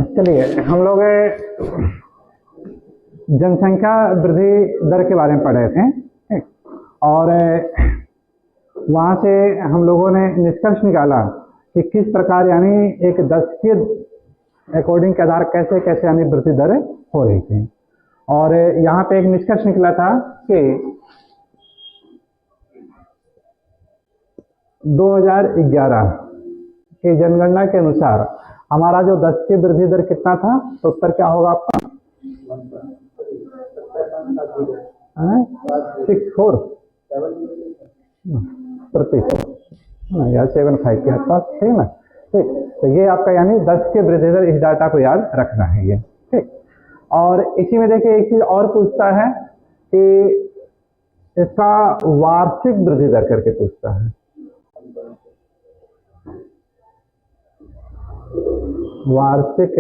चलिए हम लोग जनसंख्या वृद्धि दर के बारे में पढ़ रहे थे और वहाँ से हम लोगों ने निष्कर्ष निकाला कि किस प्रकार यानी एक दशकीय अकॉर्डिंग के आधार कैसे कैसे यानी वृद्धि दर हो रही थी। और यहाँ पे एक निष्कर्ष निकला था कि 2011 की जनगणना के अनुसार हमारा जो दशकीय वृद्धि दर कितना था, तो उत्तर क्या होगा आपका 64 या 75 के आसपास, ठीक ना। ठीक, तो ये आपका यानी 10 के वृद्धि दर, इस डाटा को याद रखना है ये, ठीक। और इसी में देखिए एक चीज और पूछता है कि इसका वार्षिक वृद्धि दर करके पूछता है। वार्षिक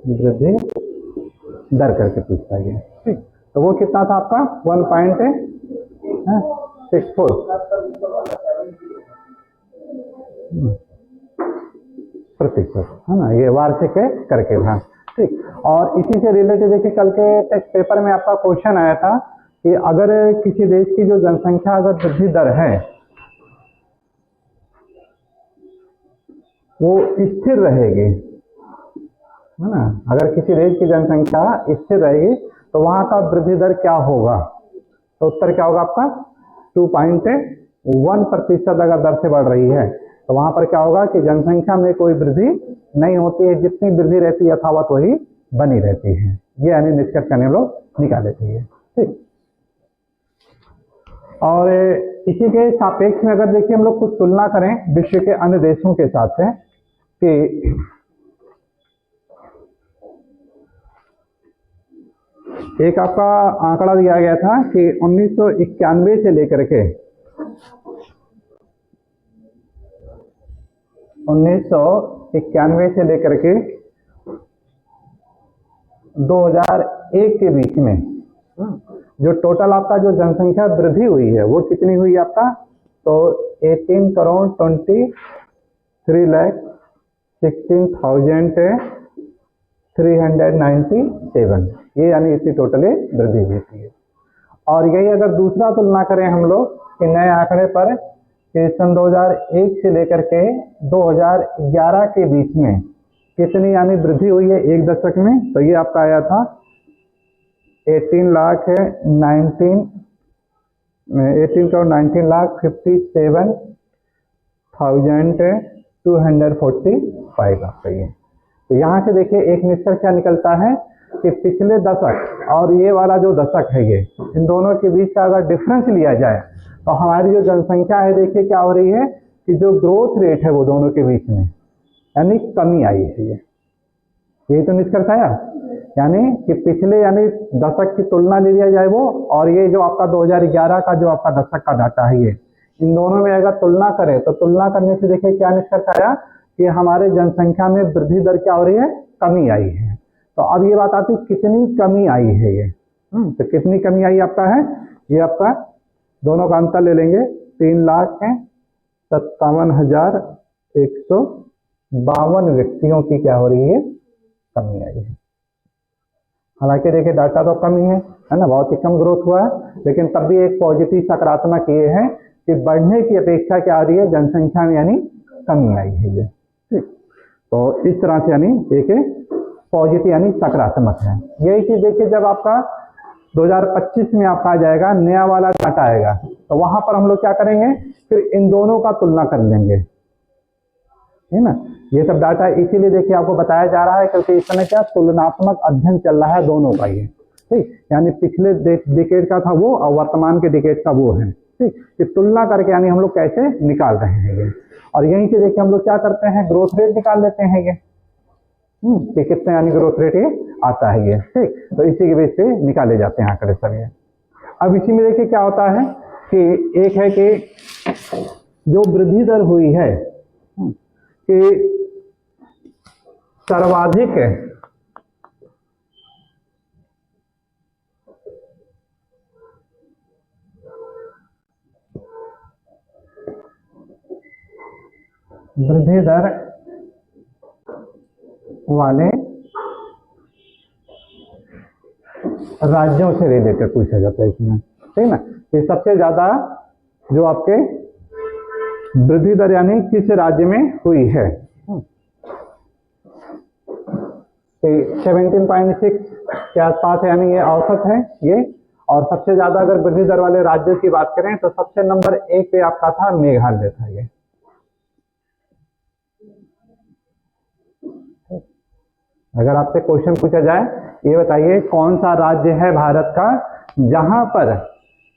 वृद्धि दर करके पूछता है, ठीक। तो वो कितना था आपका 1.64 प्रतिशत, है ना। ये वार्षिक करके था, ठीक। और इसी से रिलेटेड देखिए कल के टेस्ट पेपर में आपका क्वेश्चन आया था कि अगर किसी देश की जो जनसंख्या अगर वृद्धि दर है वो स्थिर रहेगी, है ना, अगर किसी देश की जनसंख्या स्थिर रहेगी तो वहां का वृद्धि दर क्या होगा, तो उत्तर क्या होगा आपका 2.1% अगर दर से बढ़ रही है तो वहां पर क्या होगा कि जनसंख्या में कोई वृद्धि नहीं होती है, जितनी वृद्धि रहती है यथावत वही बनी रहती है। ये यानी निष्कर्ष करने लोग निकाले थे, ठीक। और इसी के सापेक्ष में अगर देखिए हम लोग कुछ तुलना करें विश्व के अन्य देशों के साथ है कि एक आपका आंकड़ा दिया गया था कि 1991 से लेकर के 1991 से लेकर के 2001 के बीच में जो टोटल आपका जो जनसंख्या वृद्धि हुई है वो कितनी हुई आपका, तो 18,23,16,397, ये यानी इसी टोटली वृद्धि हुई थी। और यही अगर दूसरा तुलना करें हम लोग कि नए आंकड़े पर कि सन 2001 से लेकर के 2011 के बीच में कितनी यानी वृद्धि हुई है एक दशक में, तो ये आपका आया था 18,19,57,245 आपका ये। तो यहाँ से देखिए एक निष्कर्ष क्या निकलता है कि पिछले दशक और ये वाला जो दशक है ये इन दोनों के बीच का अगर डिफरेंस लिया जाए तो हमारी जो जनसंख्या है देखिए क्या हो रही है कि जो ग्रोथ रेट है वो दोनों के बीच में यानी कमी आई है। ये तो निष्कर्ष आया, यानी कि पिछले यानी दशक की तुलना ले लिया जाए वो, और ये जो आपका 2011 का जो आपका दशक का डाटा है ये इन दोनों में अगर तुलना करें तो तुलना करने से देखिए क्या निष्कर्ष आया कि हमारे जनसंख्या में वृद्धि दर क्या हो रही है, कमी आई है। तो अब ये बात आती है कितनी कमी आई है ये, तो कितनी कमी आई आपका है, ये आपका दोनों का अंतर ले लेंगे 3,57,152 व्यक्तियों की क्या हो रही है, कमी आई है। हालांकि देखिए डाटा तो कम ही है ना, बहुत ही कम ग्रोथ हुआ है, लेकिन तब भी एक पॉजिटिव सकारात्मक ये है कि बढ़ने की अपेक्षा क्या आ रही है जनसंख्या में यानी कमी आई है ये, ठीक। तो इस तरह से यानी एक पॉजिटिव यानी सकारात्मक है। यही चीज देखिए जब आपका 2025 में आपका आ जाएगा नया वाला डाटा आएगा तो वहां पर हम लोग क्या करेंगे, फिर इन दोनों का तुलना कर लेंगे, है ना। ये सब डाटा इसीलिए देखिए आपको बताया जा रहा है क्योंकि इस समय क्या तुलनात्मक अध्ययन चल रहा है दोनों का ये, ठीक। यानी पिछले डिकेड का था वो और वर्तमान के डिकेड का वो है, ठीक। कि तुलना करके यानी हम लोग कैसे निकाल रहे हैं ये, और यहीं से देखिए हम लोग क्या करते हैं ग्रोथ रेट निकाल लेते हैं ये, कि कितने यानी ग्रोथ रेट ये आता है ये, ठीक। तो इसी के बेस पे निकाले जाते हैं आंकड़े सब ये। अब इसी में देखिए क्या होता है कि एक है कि जो वृद्धि दर हुई है कि सर्वाधिक वृद्धि दर वाले राज्यों से रिलेटेड पूछा जाता है इसमें, ठीक ना। ये सबसे ज्यादा जो आपके वृद्धि दर यानी किस राज्य में हुई है, 17.6 के आसपास है, यानी ये औसत है ये। और सबसे ज्यादा अगर वृद्धि दर वाले राज्यों की बात करें तो सबसे नंबर 1 पे आपका था मेघालय था ये। अगर आपसे क्वेश्चन पूछा जाए, ये बताइए कौन सा राज्य है भारत का जहां पर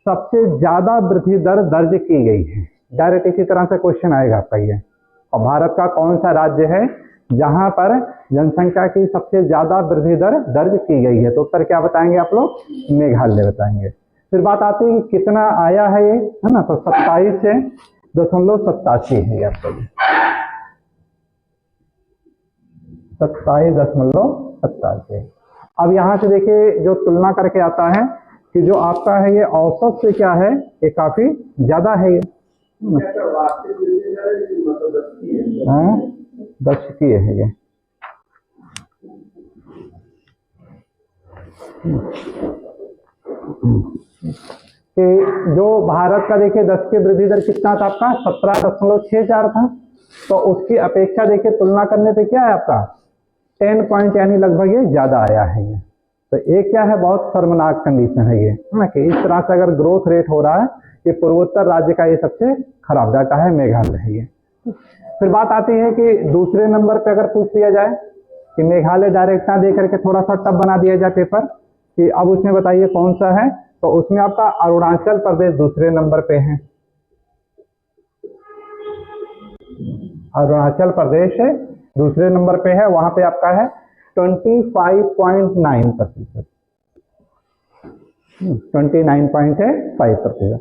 सबसे ज्यादा वृद्धि दर दर्ज की गई है, डायरेक्ट इसी तरह से क्वेश्चन आएगा आपका ये। और भारत का कौन सा राज्य है जहां पर जनसंख्या की सबसे ज्यादा वृद्धि दर दर्ज की गई है, तो उत्तर क्या बताएंगे आप लोग, मेघालय बताएंगे। फिर बात आती है कि कितना आया है ये, है ना, तो 27.87 है आपका, 27.87। अब यहां से देखिए जो तुलना करके आता है कि जो आपका है ये औसत से क्या है, ये काफी ज्यादा है ये, 10 की है ये। कि जो भारत का देखिए 10 की वृद्धि दर कितना था आपका, 17.64 था। तो उसकी अपेक्षा देखिए तुलना करने पे क्या है आपका 10 पॉइंट यानी लगभग ये ज्यादा आया है ये। तो ये क्या है, बहुत शर्मनाक कंडीशन है ये, है ना, कि इस तरह से अगर ग्रोथ रेट हो रहा है, कि पूर्वोत्तर राज्य का ये सबसे खराब डाटा है, मेघालय है ये। फिर बात आती है कि दूसरे नंबर पे अगर पूछ लिया जाए कि मेघालय डायरेक्ट ना दे करके थोड़ा सा टफ बना दिया जाए पेपर, कि अब उसमें बताइए कौन सा है, तो उसमें आपका अरुणाचल प्रदेश दूसरे नंबर पे है। अरुणाचल प्रदेश है दूसरे नंबर पे है, वहां पे आपका है 25.9%, 29.5%।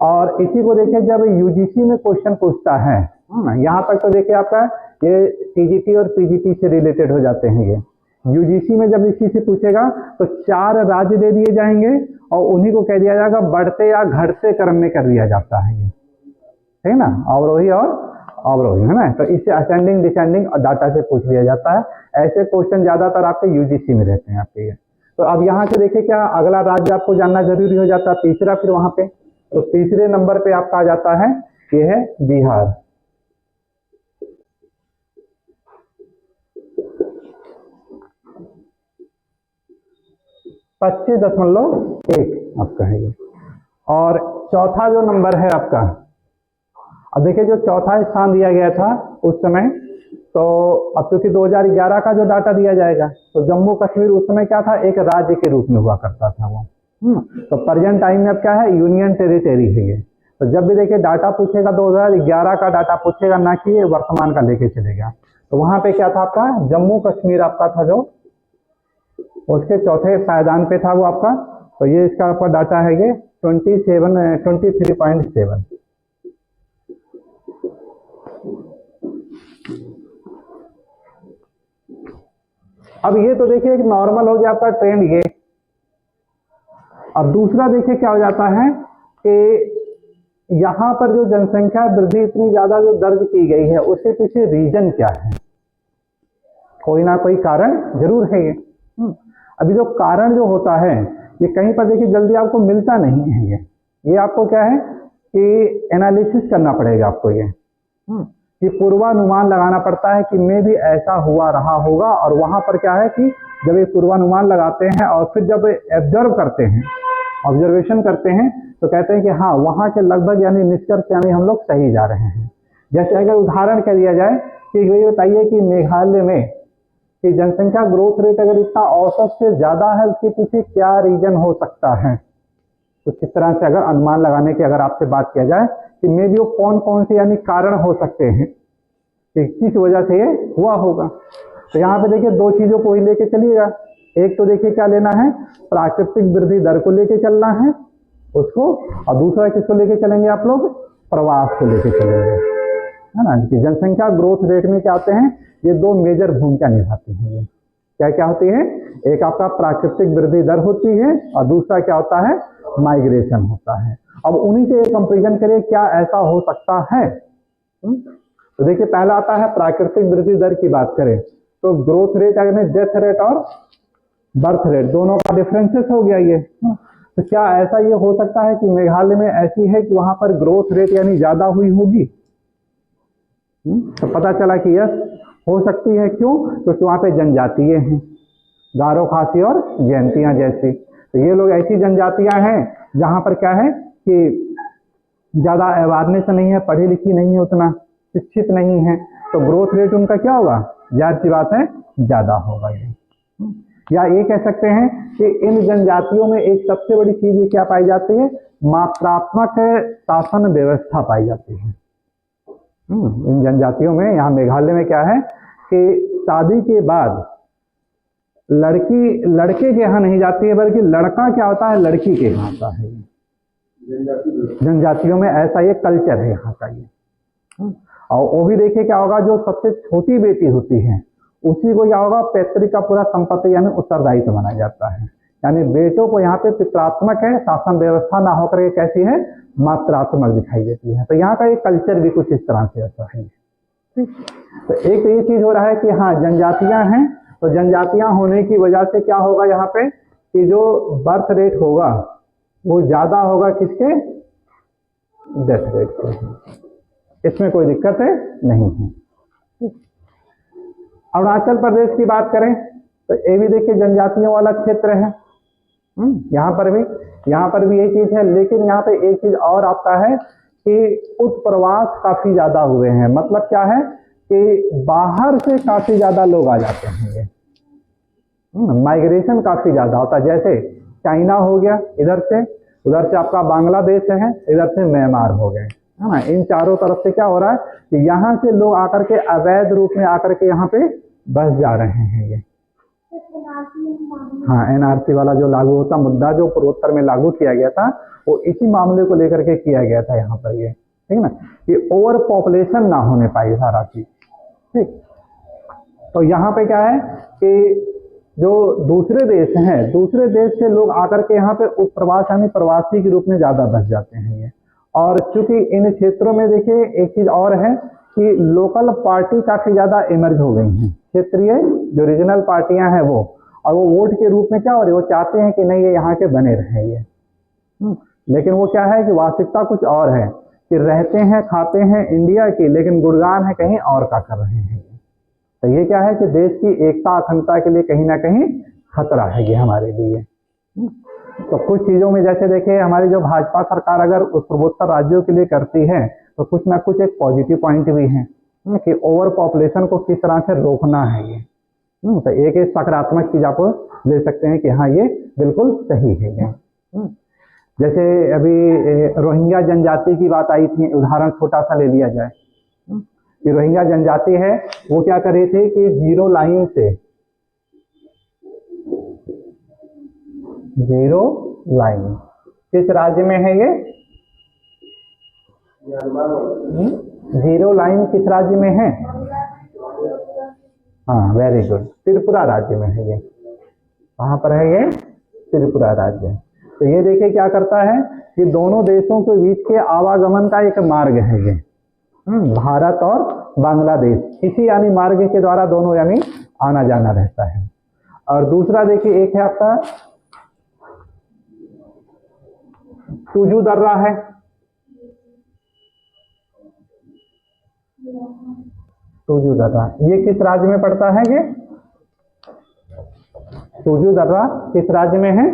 और इसी को देखिए जब यूजीसी में क्वेश्चन पूछता है, यहाँ तक तो देखिए आपका ये टीजीटी और पीजीटी से रिलेटेड हो जाते हैं ये। यूजीसी में जब इसी से पूछेगा तो 4 राज्य दे दिए जाएंगे और उन्हीं को कह दिया जाएगा बढ़ते या घटते क्रम में कर दिया जाता है ये, ठीक ना, अवरोही और अवरोही, है ना। तो इससे असेंडिंग डिसेंडिंग डाटा से पूछ लिया जाता है। ऐसे क्वेश्चन ज्यादातर आपके यूजीसी में रहते हैं आपके ये। तो अब यहाँ से देखिए क्या अगला राज्य आपको जानना जरूरी हो जाता है, तीसरा। फिर वहां पे तो तीसरे नंबर पे आपका आ जाता है, ये है बिहार। $25.1 आपका है ये। और चौथा जो नंबर है आपका, अब देखिए जो चौथा स्थान दिया गया था उस समय, तो अब क्योंकि 2011 का जो डाटा दिया जाएगा, तो जम्मू कश्मीर उस समय क्या था, एक राज्य के रूप में हुआ करता था वो। तो प्रेजेंट टाइम में अब क्या है, यूनियन टेरिटरी है ये। तो जब भी देखिए डाटा पूछेगा 2011 का डाटा पूछेगा, ना कि वर्तमान का लेके चलेगा। तो वहां पे क्या था आपका, जम्मू कश्मीर आपका था जो उसके चौथे पायदान पे था वो आपका। तो ये इसका आपका डाटा है ये 23.7। अब ये तो देखिए एक नॉर्मल हो गया आपका ट्रेंड ये। अब दूसरा देखिए क्या हो जाता है कि यहां पर जो जनसंख्या वृद्धि इतनी ज्यादा जो दर्ज की गई है, उसके पीछे रीजन क्या है, कोई ना कोई कारण जरूर है ये। अभी जो कारण जो होता है ये कहीं पर देखिए जल्दी आपको मिलता नहीं है ये आपको क्या है कि एनालिसिस करना पड़ेगा आपको ये पूर्वानुमान लगाना पड़ता है कि मे भी ऐसा हुआ रहा होगा। और वहां पर क्या है कि जब ये पूर्वानुमान लगाते हैं और फिर जब ऑब्जर्व करते हैं, ऑब्जर्वेशन करते हैं, तो कहते हैं कि हाँ वहां के लगभग यानी निष्कर्ष यानी हम लोग सही जा रहे हैं। जैसे अगर उदाहरण कह दिया जाए कि ये बताइए कि मेघालय में कि जनसंख्या ग्रोथ रेट अगर इतना औसत से ज्यादा है, उसके पीछे क्या रीजन हो सकता है। तो किस तरह से अगर अनुमान लगाने की अगर आपसे बात किया जाए कि मे भी वो कौन कौन से यानी कारण हो सकते हैं कि किस वजह से ये हुआ होगा। तो यहाँ पे देखिए 2 चीजों को ही लेके चलिएगा। एक तो देखिए क्या लेना है, प्राकृतिक वृद्धि दर को लेके चलना है उसको, और दूसरा किसको लेके चलेंगे आप लोग, प्रवास को लेके चलेंगे, है ना। कि जनसंख्या ग्रोथ रेट में क्या होते हैं, ये 2 मेजर भूमिका निभाती हैं। क्या क्या होती है, एक आपका प्राकृतिक वृद्धि दर होती है और दूसरा क्या होता है, माइग्रेशन होता है। अब उन्हीं से कंपेरिजन करिए क्या ऐसा हो सकता है। तो देखिए पहला आता है प्राकृतिक वृद्धि दर की बात करें तो ग्रोथ रेट अगर डेथ रेट और बर्थ रेट दोनों का डिफरेंसेस हो गया ये। तो क्या ऐसा ये हो सकता है कि मेघालय में ऐसी है कि वहां पर ग्रोथ रेट यानी ज्यादा हुई होगी? तो पता चला कि यस हो सकती है। क्यों? क्योंकि वहां पे जनजातीय हैं, गारो, खासी और जयंतियां जैसी। तो ये लोग ऐसी जनजातियां हैं जहां पर क्या है कि ज्यादा अवेयरनेस नहीं है, पढ़ी लिखी नहीं है, उतना शिक्षित नहीं है, तो ग्रोथ रेट उनका क्या होगा? जाहिर सी बात है ज्यादा होगा ये। या ये कह सकते हैं कि इन जनजातियों में एक सबसे बड़ी चीज ये क्या पाई जाती है? मात्रात्मक शासन व्यवस्था पाई जाती है। इन जनजातियों में, यहाँ मेघालय में क्या है कि शादी के बाद लड़की लड़के के यहाँ नहीं जाती है, बल्कि लड़का क्या होता है? लड़की के यहाँ आता है। जनजातियों में ऐसा ये कल्चर है यहाँ का ये। और वो भी देखिए क्या होगा, जो सबसे छोटी बेटी होती है उसी को क्या होगा? पैतृक का पूरा संपत्ति यानी उत्तरदायित्व माना जाता है। यानी बेटों को यहाँ पे पितरात्मक है, शासन व्यवस्था ना होकर के कैसी है? मात्रात्मक दिखाई देती है। तो यहाँ का एक कल्चर भी कुछ इस तरह से ऐसा है। तो एक तो ये चीज हो रहा है कि हाँ जनजातियां हैं, तो जनजातियां होने की वजह से क्या होगा यहाँ पे कि जो बर्थ रेट होगा वो ज्यादा होगा किसके? डेथ रेट के। इसमें कोई दिक्कत है नहीं है। अरुणाचल प्रदेश की बात करें तो ये भी देखिए जनजातियों वाला क्षेत्र है। यहाँ पर भी ये चीज है, लेकिन यहाँ पे एक चीज और आता है कि उत्प्रवास काफी ज्यादा हुए हैं। मतलब क्या है कि बाहर से काफी ज्यादा लोग आ जाते हैं, ये माइग्रेशन काफी ज्यादा होता है। जैसे चाइना हो गया इधर से, उधर से आपका बांग्लादेश है, इधर से म्यांमार हो गए, है ना। इन चारों तरफ से क्या हो रहा है कि यहाँ से लोग आकर के अवैध रूप में आकर के यहाँ पे बस जा रहे हैं ये। हाँ, एनआरसी वाला जो लागू होता मुद्दा जो पूर्वोत्तर में लागू किया गया था वो इसी मामले को लेकर के किया गया था यहाँ पर ये, ठीक ना, कि ओवर पॉपुलेशन ना होने पाए सारा चीज, ठीक। तो यहाँ पे क्या है कि जो दूसरे देश हैं, दूसरे देश से लोग आकर के यहाँ पे उत्प्रवास यानी प्रवासी के रूप में ज्यादा बस जाते हैं ये। और चूंकि इन क्षेत्रों में देखिए एक चीज और है कि लोकल पार्टी काफी ज्यादा इमर्ज हो गई हैं, क्षेत्रीय जो रीजनल पार्टियां हैं वो, और वो वोट के रूप में क्या हो रही है, वो चाहते हैं कि नहीं ये यहाँ के बने रहे ये। लेकिन वो क्या है कि वास्तविकता कुछ और है कि रहते हैं खाते हैं इंडिया की, लेकिन गुणगान है कहीं और का कर रहे हैं। तो ये क्या है कि देश की एकता अखंडता के लिए कहीं ना कहीं खतरा है ये हमारे लिए। तो कुछ चीजों में जैसे देखिए हमारी जो भाजपा सरकार अगर उस पूर्वोत्तर राज्यों के लिए करती है तो कुछ ना कुछ एक पॉजिटिव पॉइंट भी है कि ओवर पॉपुलेशन को किस तरह से रोकना है ये। तो एक सकारात्मक चीज आप ले सकते हैं कि हाँ ये बिल्कुल सही है ये। जैसे अभी रोहिंग्या जनजाति की बात आई थी, उदाहरण छोटा सा ले लिया जाए कि रोहिंग्या जनजाति है वो क्या कर रही थी कि जीरो लाइन किस राज्य में है ये? जीरो लाइन किस राज्य में है? हाँ वेरी गुड, त्रिपुरा राज्य में है ये। कहाँ पर है ये? त्रिपुरा राज्य। तो ये देखिए क्या करता है कि दोनों देशों के बीच के आवागमन का एक मार्ग है ये, भारत और बांग्लादेश, इसी यानी मार्ग के द्वारा दोनों यानी आना जाना रहता है। और दूसरा देखिए एक है आपका तुजू दर्रा है, तुजू दर्रा ये किस राज्य में पड़ता है? ये तुजू दर्रा किस राज्य में है?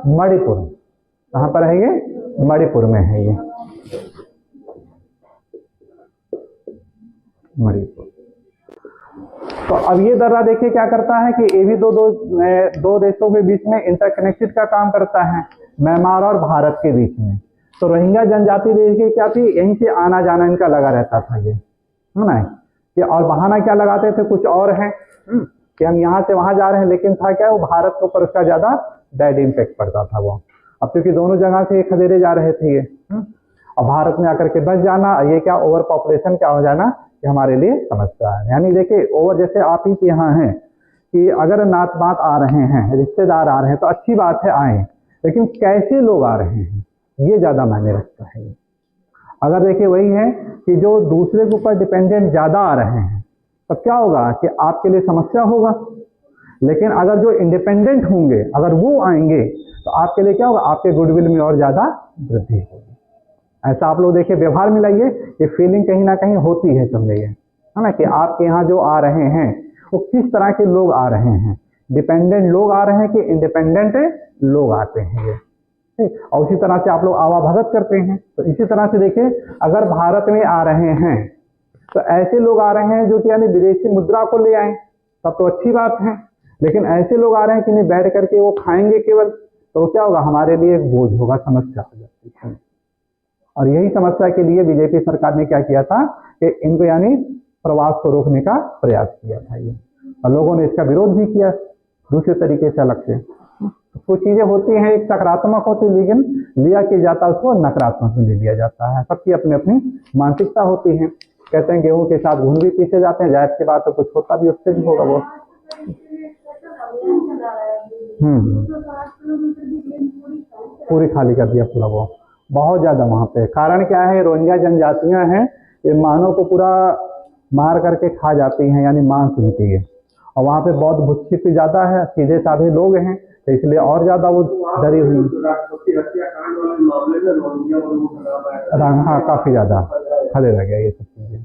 मणिपुर। कहाँ पर है ये? मणिपुर में है ये, मणिपुर। तो अब ये दर्रा देखिए क्या करता है कि ये भी दो देशों के बीच में इंटरकनेक्टेड का काम करता है, म्यांमार और भारत के बीच में। तो रोहिंग्या जनजाति देखिए क्या थी, यहीं से आना जाना इनका लगा रहता था ये, है ना। कि और बहाना क्या लगाते थे कुछ और है कि हम यहाँ से वहां जा रहे हैं, लेकिन था क्या वो भारत के ऊपर उसका ज्यादा बैड इम्पैक्ट पड़ता था वो। अब क्योंकि दोनों जगह से खदेड़े जा रहे थे ये, और भारत में आकर के बस जाना, ये क्या ओवर पॉपुलेशन क्या हो जाना कि हमारे लिए समस्या है। यानी देखिए ओवर, जैसे आप ही के यहाँ है कि अगर नात बात आ रहे हैं, रिश्तेदार आ रहे हैं तो अच्छी बात है आए, लेकिन कैसे लोग आ रहे हैं ये ज्यादा मायने रखता है। अगर देखिए वही है कि जो दूसरे के ऊपर डिपेंडेंट ज़्यादा आ रहे हैं तब क्या होगा कि आपके लिए समस्या होगा। लेकिन अगर जो इंडिपेंडेंट होंगे अगर वो आएंगे तो आपके लिए क्या होगा, आपके गुडविल में और ज़्यादा वृद्धि होगी। ऐसा आप लोग देखिए व्यवहार में लाइए, ये फीलिंग कहीं ना कहीं होती है सब है ना, कि आपके यहाँ जो आ रहे हैं वो किस तरह के लोग आ रहे हैं, डिपेंडेंट लोग आ रहे हैं कि इंडिपेंडेंट लोग आते हैं ये, ठीक। और उसी तरह से आप लोग आवाभगत करते हैं। तो इसी तरह से देखिए अगर भारत में आ रहे हैं तो ऐसे लोग आ रहे हैं जो कि यानी विदेशी मुद्रा को ले आए, तब तो अच्छी बात है। लेकिन ऐसे लोग आ रहे हैं कि नहीं बैठ करके वो खाएंगे केवल, तो क्या होगा, हमारे लिए एक बोझ होगा, समस्या हो जाती है। और यही समस्या के लिए बीजेपी सरकार ने क्या किया था कि इनको यानी प्रवास को रोकने का प्रयास किया था ये, और लोगों ने इसका विरोध भी किया दूसरे तरीके से अलग से। कुछ चीजें होती हैं एक सकारात्मक होती है लेकिन लिया कि जाता उसको नकारात्मक में ले लिया जाता है। सबकी अपनी अपनी मानसिकता होती है। कहते हैं गेहूं के साथ घुन भी पीछे जाते हैं, जाहिर सी बात है कुछ होता भी उससे भी होगा वो। पूरी खाली कर दिया पूरा वो, बहुत ज्यादा वहां पे। कारण क्या है, रोहिंग्या जनजातियां हैं, ये मानव को पूरा मार करके खा जाती हैं, यानी मांस उनकी है। और वहाँ पे बहुत भूक्षित ज्यादा है, सीधे साधे लोग हैं, तो इसलिए और ज्यादा वो डरी हुई। हाँ काफी ज्यादा खड़े रह गया ये सब चीजें।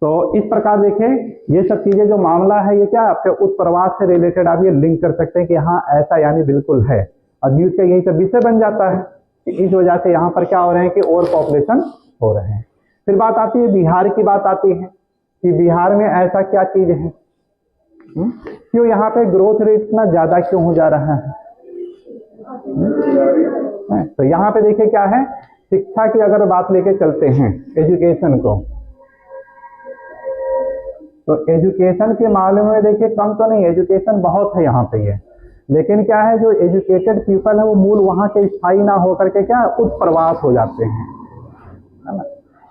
तो इस प्रकार देखें ये सब चीजें जो मामला है ये क्या आपके उस प्रवास से रिलेटेड आप ये लिंक कर सकते हैं कि हाँ ऐसा यानी बिल्कुल है, और न्यूज का यही सब विषय बन जाता है। इस वजह से यहाँ पर क्या हो रहे हैं कि ओवर पॉपुलेशन हो रहे हैं। फिर बात आती है बिहार की, बात आती है कि बिहार में ऐसा क्या चीज है, क्यों यहाँ पे ग्रोथ रेट इतना ज्यादा क्यों हो जा रहा है। तो यहाँ पे देखिए क्या है, शिक्षा की अगर बात लेके चलते हैं एजुकेशन को, तो एजुकेशन के मामले में देखिए कम तो नहीं, एजुकेशन बहुत है यहाँ पे ये, लेकिन क्या है जो एजुकेटेड पीपल है वो मूल वहाँ के स्थायी ना होकर के क्या उत्प्रवास हो जाते हैं, है ना।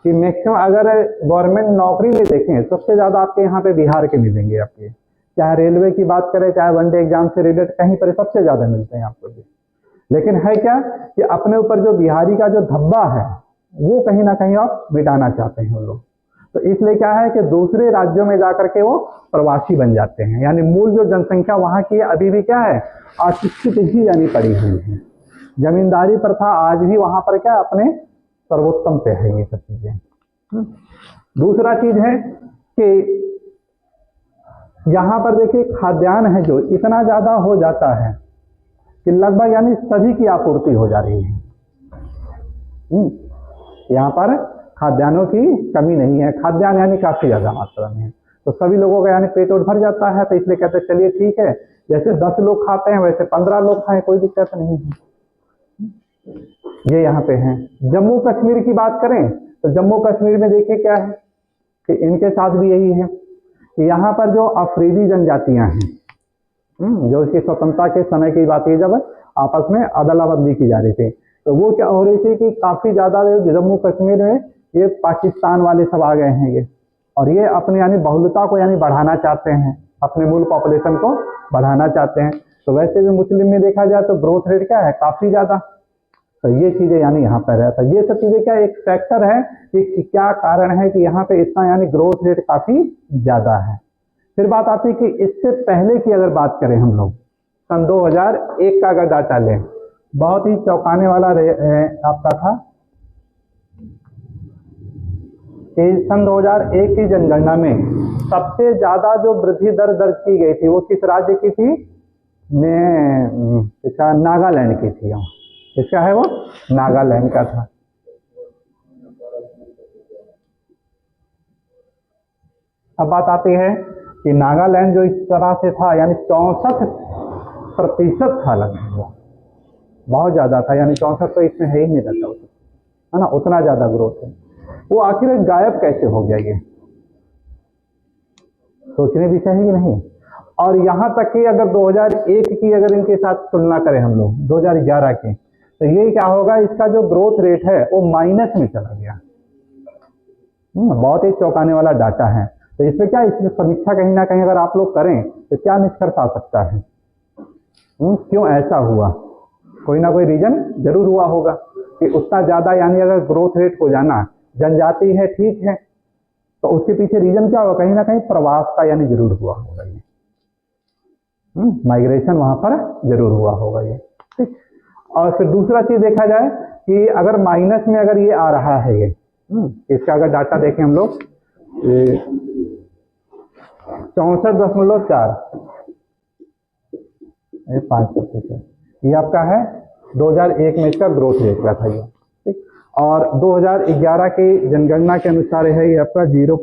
कि मैक्सिमम अगर गवर्नमेंट नौकरी में देखें सबसे ज्यादा आपके यहाँ पे बिहार के मिलेंगे आपके, चाहे रेलवे की बात करें चाहे वनडे एग्जाम से रिलेटेड कहीं पर सबसे ज्यादा मिलते हैं आपको भी। लेकिन है क्या कि अपने ऊपर जो बिहारी का जो धब्बा है वो कहीं ना कहीं आप मिटाना चाहते हैं लोग। तो इसलिए क्या है कि दूसरे राज्यों में जाकर के वो प्रवासी बन जाते हैं, यानी मूल जो जनसंख्या वहां की अभी भी क्या है अशिक्षित ही यानी पड़ी हुई है। जमींदारी प्रथा आज भी वहां पर क्या अपने सर्वोत्तम पे है ये सब चीजें। दूसरा चीज है कि यहाँ पर देखिए खाद्यान्न है जो इतना ज्यादा हो जाता है कि लगभग यानी सभी की आपूर्ति हो जा रही है। यहाँ पर खाद्यान्नों की कमी नहीं है, खाद्यान्न यानी काफी ज्यादा मात्रा में है, तो सभी लोगों का यानी पेट और भर जाता है। तो इसलिए कहते हैं चलिए ठीक है, जैसे 10 लोग खाते हैं वैसे 15 लोग खाएं, कोई दिक्कत नहीं है। ये यहाँ पे है। जम्मू कश्मीर की बात करें तो जम्मू कश्मीर में देखिए क्या है कि इनके साथ भी यही है कि यहाँ पर जो अफरीदी जनजातियां हैं, जो इसकी स्वतंत्रता के समय की बात है जब आपस में अदला बदली की जा रही थी, तो वो क्या हो रही थी कि काफी ज्यादा जम्मू कश्मीर में ये पाकिस्तान वाले सब आ गए हैं ये, और ये अपने यानी बहुलता को यानी बढ़ाना चाहते हैं, अपने मूल पॉपुलेशन को बढ़ाना चाहते हैं। तो वैसे भी मुस्लिम में देखा जाए तो ग्रोथ रेट क्या है काफी ज्यादा, तो ये चीजें यानी यहाँ पर है। तो ये सब चीजें क्या एक फैक्टर है कि क्या कारण है कि यहाँ पे इतना यानी ग्रोथ रेट काफी ज्यादा है। फिर बात आती है कि इससे पहले की अगर बात करें हम लोग सन 2001 का अगर डाटा लें, बहुत ही चौंकाने वाला आपका था कि सन 2001 की जनगणना में सबसे ज्यादा जो वृद्धि दर दर्ज की गई थी वो किस राज्य की थी, इसका नागालैंड की थी। इसका है वो नागालैंड का था। अब बात आती है कि नागालैंड जो इस तरह से था यानी 64% था लगभग, बहुत ज्यादा था, यानी 64 तो इसमें है ही नहीं रहता, है ना, उतना ज्यादा ग्रोथ है। वो आखिर गायब कैसे हो गया ये सोचने विषय है कि नहीं। और यहाँ तक कि अगर 2001 की अगर इनके साथ तुलना करें हम लोग 2011 की, तो ये क्या होगा, इसका जो ग्रोथ रेट है वो माइनस में चला गया। बहुत ही चौंकाने वाला डाटा है। तो इसमें क्या, इसमें समीक्षा कहीं ना कहीं अगर आप लोग करें तो क्या निष्कर्ष आ सकता है, क्यों ऐसा हुआ, कोई ना कोई रीजन जरूर हुआ होगा। कि उतना ज़्यादा यानी अगर ग्रोथ रेट हो जाना, जनजाति है ठीक है, तो उसके पीछे रीजन क्या होगा, कहीं ना कहीं प्रवास का यानी जरूर हुआ होगा ये, माइग्रेशन वहां पर जरूर हुआ होगा ये, ठीक। और फिर दूसरा चीज देखा जाए कि अगर माइनस में अगर ये आ रहा है ये, इसका अगर डाटा देखें हम लोग 64.4, ये 5%, ये आपका है 2001 में इसका ग्रोथ रेट का था ये, ठीक। और 2011 की जनगणना के अनुसार है ये आपका 0.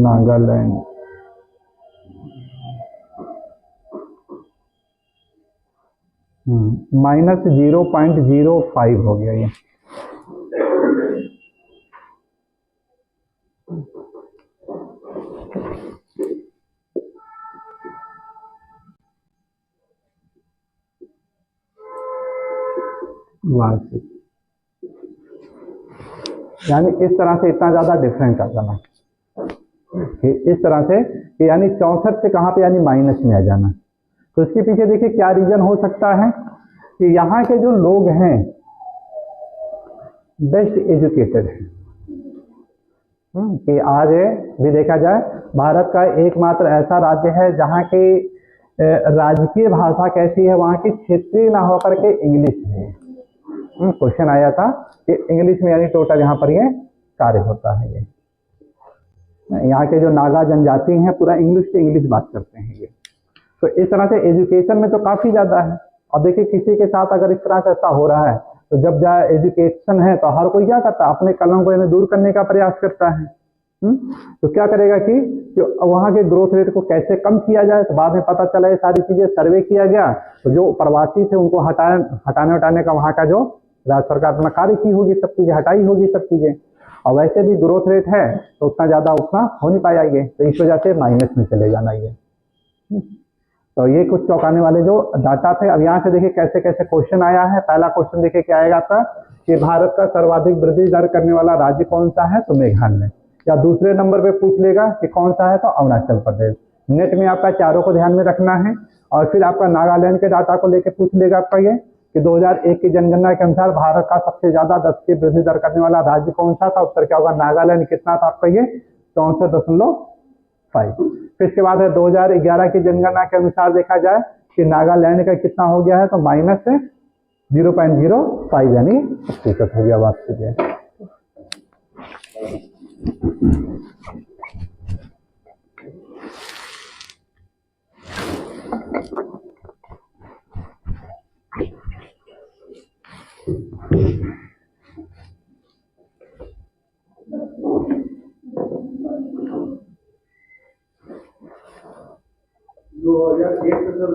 नागालैंड -0.05 हो गया ये, वार्षिक, यानी इस तरह से इतना ज्यादा डिफरेंस आ जाना, इस तरह से कि यानी 64 से कहाँ पे यानी माइनस में आ जाना। तो इसके पीछे देखिए क्या रीजन हो सकता है कि यहाँ के जो लोग हैं बेस्ट एजुकेटेड हैं, कि आज भी देखा जाए भारत का एकमात्र ऐसा राज्य है जहाँ की राजकीय भाषा कैसी है, वहाँ की क्षेत्रीय ना होकर के इंग्लिश है। क्वेश्चन आया था कि इंग्लिश में यानी टोटल यहाँ पर ये कार्य होता है ये, यहाँ के जो नागा जनजाति हैं पूरा इंग्लिश से इंग्लिश बात करते हैं ये। तो इस तरह से एजुकेशन में तो काफी ज्यादा है। अब देखिए किसी के साथ अगर इस तरह से ऐसा हो रहा है तो जब जा एजुकेशन है तो हर कोई क्या करता है, अपने कलम को दूर करने का प्रयास करता है। तो क्या करेगा कि वहाँ के ग्रोथ रेट को कैसे कम किया जाए। तो बाद में पता चला ये सारी चीजें सर्वे किया गया, तो जो प्रवासी थे उनको हटाने का वहाँ का जो राज्य सरकार अपना कार्य की होगी, सब चीजें हटाई होगी सब चीजें। और वैसे भी ग्रोथ रेट है तो उतना ज्यादा उतना हो नहीं पाया ये, तो इस वजह से माइनस में चले जाना ये। तो ये कुछ चौंकाने वाले जो डाटा थे। अब यहाँ से देखिए कैसे कैसे क्वेश्चन आया है। पहला क्वेश्चन देखिए क्या आएगा आपका कि भारत का सर्वाधिक वृद्धि दर करने वाला राज्य कौन सा है, तो मेघालय। या दूसरे नंबर पे पूछ लेगा कि कौन सा है, तो अरुणाचल प्रदेश। नेट में आपका चारों को ध्यान में रखना है। और फिर आपका नागालैंड के डाटा को लेकर पूछ लेगा आपका ये कि 2001 की जनगणना के अनुसार भारत का सबसे ज्यादा 10 की वृद्धि दर करने वाला राज्य कौन सा था। उत्तर क्या होगा, नागालैंड। कितना था आपका ये 64.5। फिर इसके बाद है 2011 की जनगणना के अनुसार देखा जाए कि नागालैंड का कितना हो गया है, तो माइनस 0.05 यानी प्रतिशत हो गया वापसी के।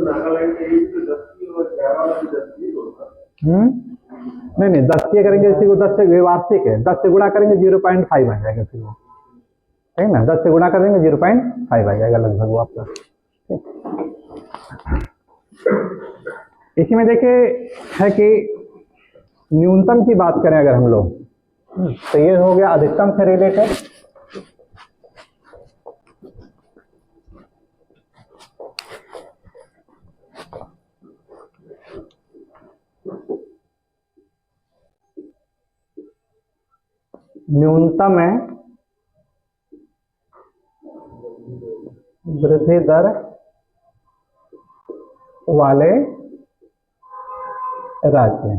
नागालैंड के 10 और 11 वाला 10 होगा। नहीं 10 के करेंगे इसी को 10 से वार्षिक है, 10 से गुणा करेंगे 0.5 आ जाएगा फिर वो, ठीक ना। 10 से गुणा करेंगे 0.5 आ जाएगा लगभग वो आपका। इसी में देखिए है कि न्यूनतम की बात करें अगर हम लोग, तो ये हो गया अधिकतम से रिलेटेड। न्यूनतम है वृद्धि दर वाले राज्य।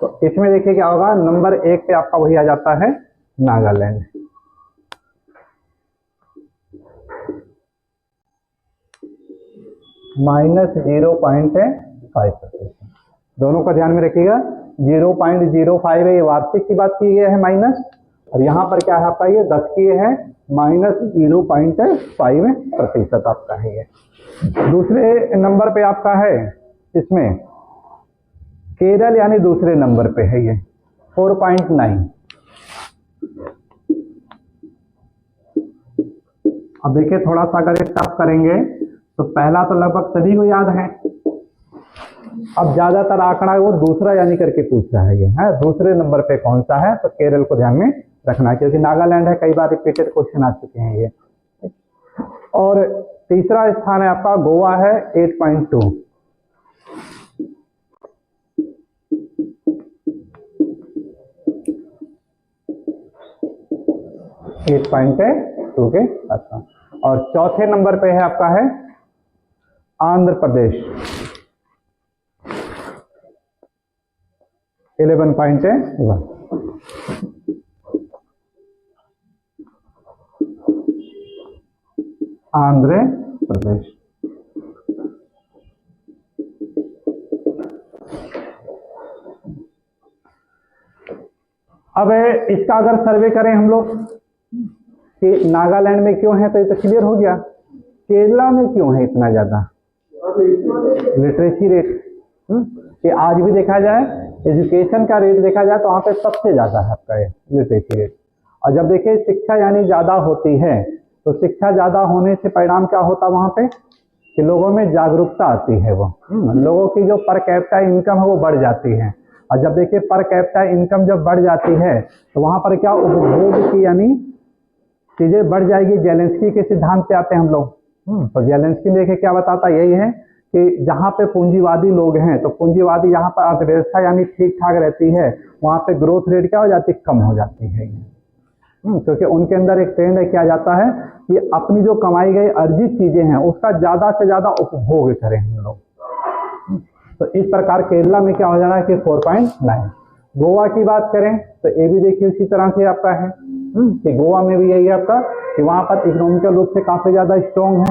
तो इसमें देखिए क्या होगा, नंबर 1 पे आपका वही आ जाता है नागालैंड। -0.5%। दोनों का ध्यान में रखिएगा, 0.05 है ये वार्षिक की बात की गई है माइनस, और यहाँ पर क्या है आपका ये 10 की है -0.5% आपका है ये। दूसरे नंबर पे आपका है इसमें केरल, यानी दूसरे नंबर पे है ये 4.9। अब देखिए थोड़ा सा अगर टफ करेंगे तो पहला तो लगभग सभी को याद है अब ज्यादातर आंकड़ा वो दूसरा यानी करके पूछ रहा है, ये है दूसरे नंबर पे कौन सा है, तो केरल को ध्यान में रखना क्योंकि नागालैंड है, कई बार रिपीटेड क्वेश्चन आ चुके हैं ये। और तीसरा स्थान है आपका गोवा है 8.2। 8.2 के आसपास। और चौथे नंबर पे है आपका है आंध्र प्रदेश 11.1। आंध्र प्रदेश। अब इसका अगर सर्वे करें हम लोग कि नागालैंड में क्यों है, तो ये तो क्लियर हो गया। केरला में क्यों है इतना ज्यादा लिटरेसी रेट, कि आज भी देखा जाए एजुकेशन का रेट देखा जाए तो वहां पे सबसे ज्यादा है आपका ये लिटरेसी रेट। और जब देखिए शिक्षा यानी ज्यादा होती है तो शिक्षा ज्यादा होने से परिणाम क्या होता है वहां पे कि लोगों में जागरूकता आती है, वो लोगों की जो पर कैपिटा इनकम है वो बढ़ जाती है। और जब देखिए पर कैपिटा इनकम जब बढ़ जाती है तो वहां पर क्या उपभोग की यानी चीजें बढ़ जाएगी। जेलेंस्की के सिद्धांत पे आते हैं हम लोग। तो जेलेंस्की देखिए क्या बताता यही है कि जहाँ पे पूंजीवादी लोग हैं तो पूंजीवादी यहाँ पर अर्थव्यवस्था यानी ठीक ठाक रहती है, वहां पे ग्रोथ रेट क्या हो जाती है, कम हो जाती है। क्योंकि उनके अंदर एक ट्रेंड है, क्या जाता है कि अपनी जो कमाई गई अर्जित चीजें हैं उसका ज्यादा से ज्यादा उपभोग करें हम लोग। तो इस प्रकार केरला में क्या हो जा रहा है कि 4.9। गोवा की बात करें तो ये भी देखिए उसी तरह से आपका है कि गोवा में भी यही है आपका कि वहां पर इकोनॉमिकल रूप से काफी ज्यादा स्ट्रॉन्ग है,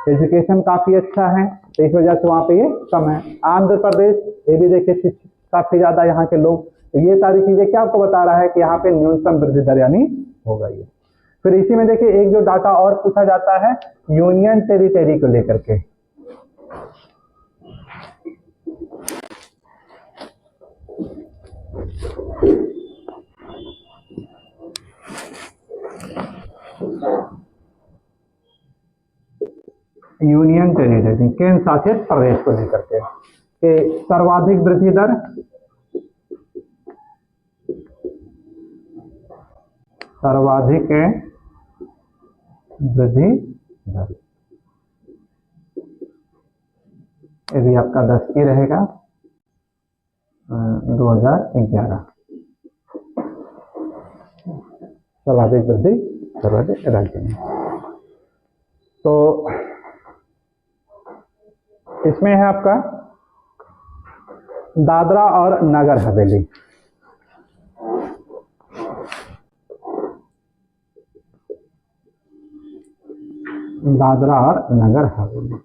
एजुकेशन काफी अच्छा है, तो इस वजह से वहां पे ये कम है। आंध्र प्रदेश ये भी देखिए काफी ज्यादा यहाँ के लोग, ये सारी चीजें क्या आपको बता रहा है कि यहाँ पे न्यूनतम वृद्धि दर यानी होगा ये। फिर इसी में देखिए एक जो डाटा और पूछा जाता है यूनियन टेरिटरी को लेकर के। यूनियन टेरिटरी केंद्र शासित प्रदेश को लेकर के सर्वाधिक वृद्धि दर, सर्वाधिक वृद्धि दर ये भी आपका 10 की रहेगा 2011। सर्वाधिक वृद्धि सर्वाधिक राज्य में। तो इसमें है आपका दादरा और नगर हवेली। दादरा और नगर हवेली।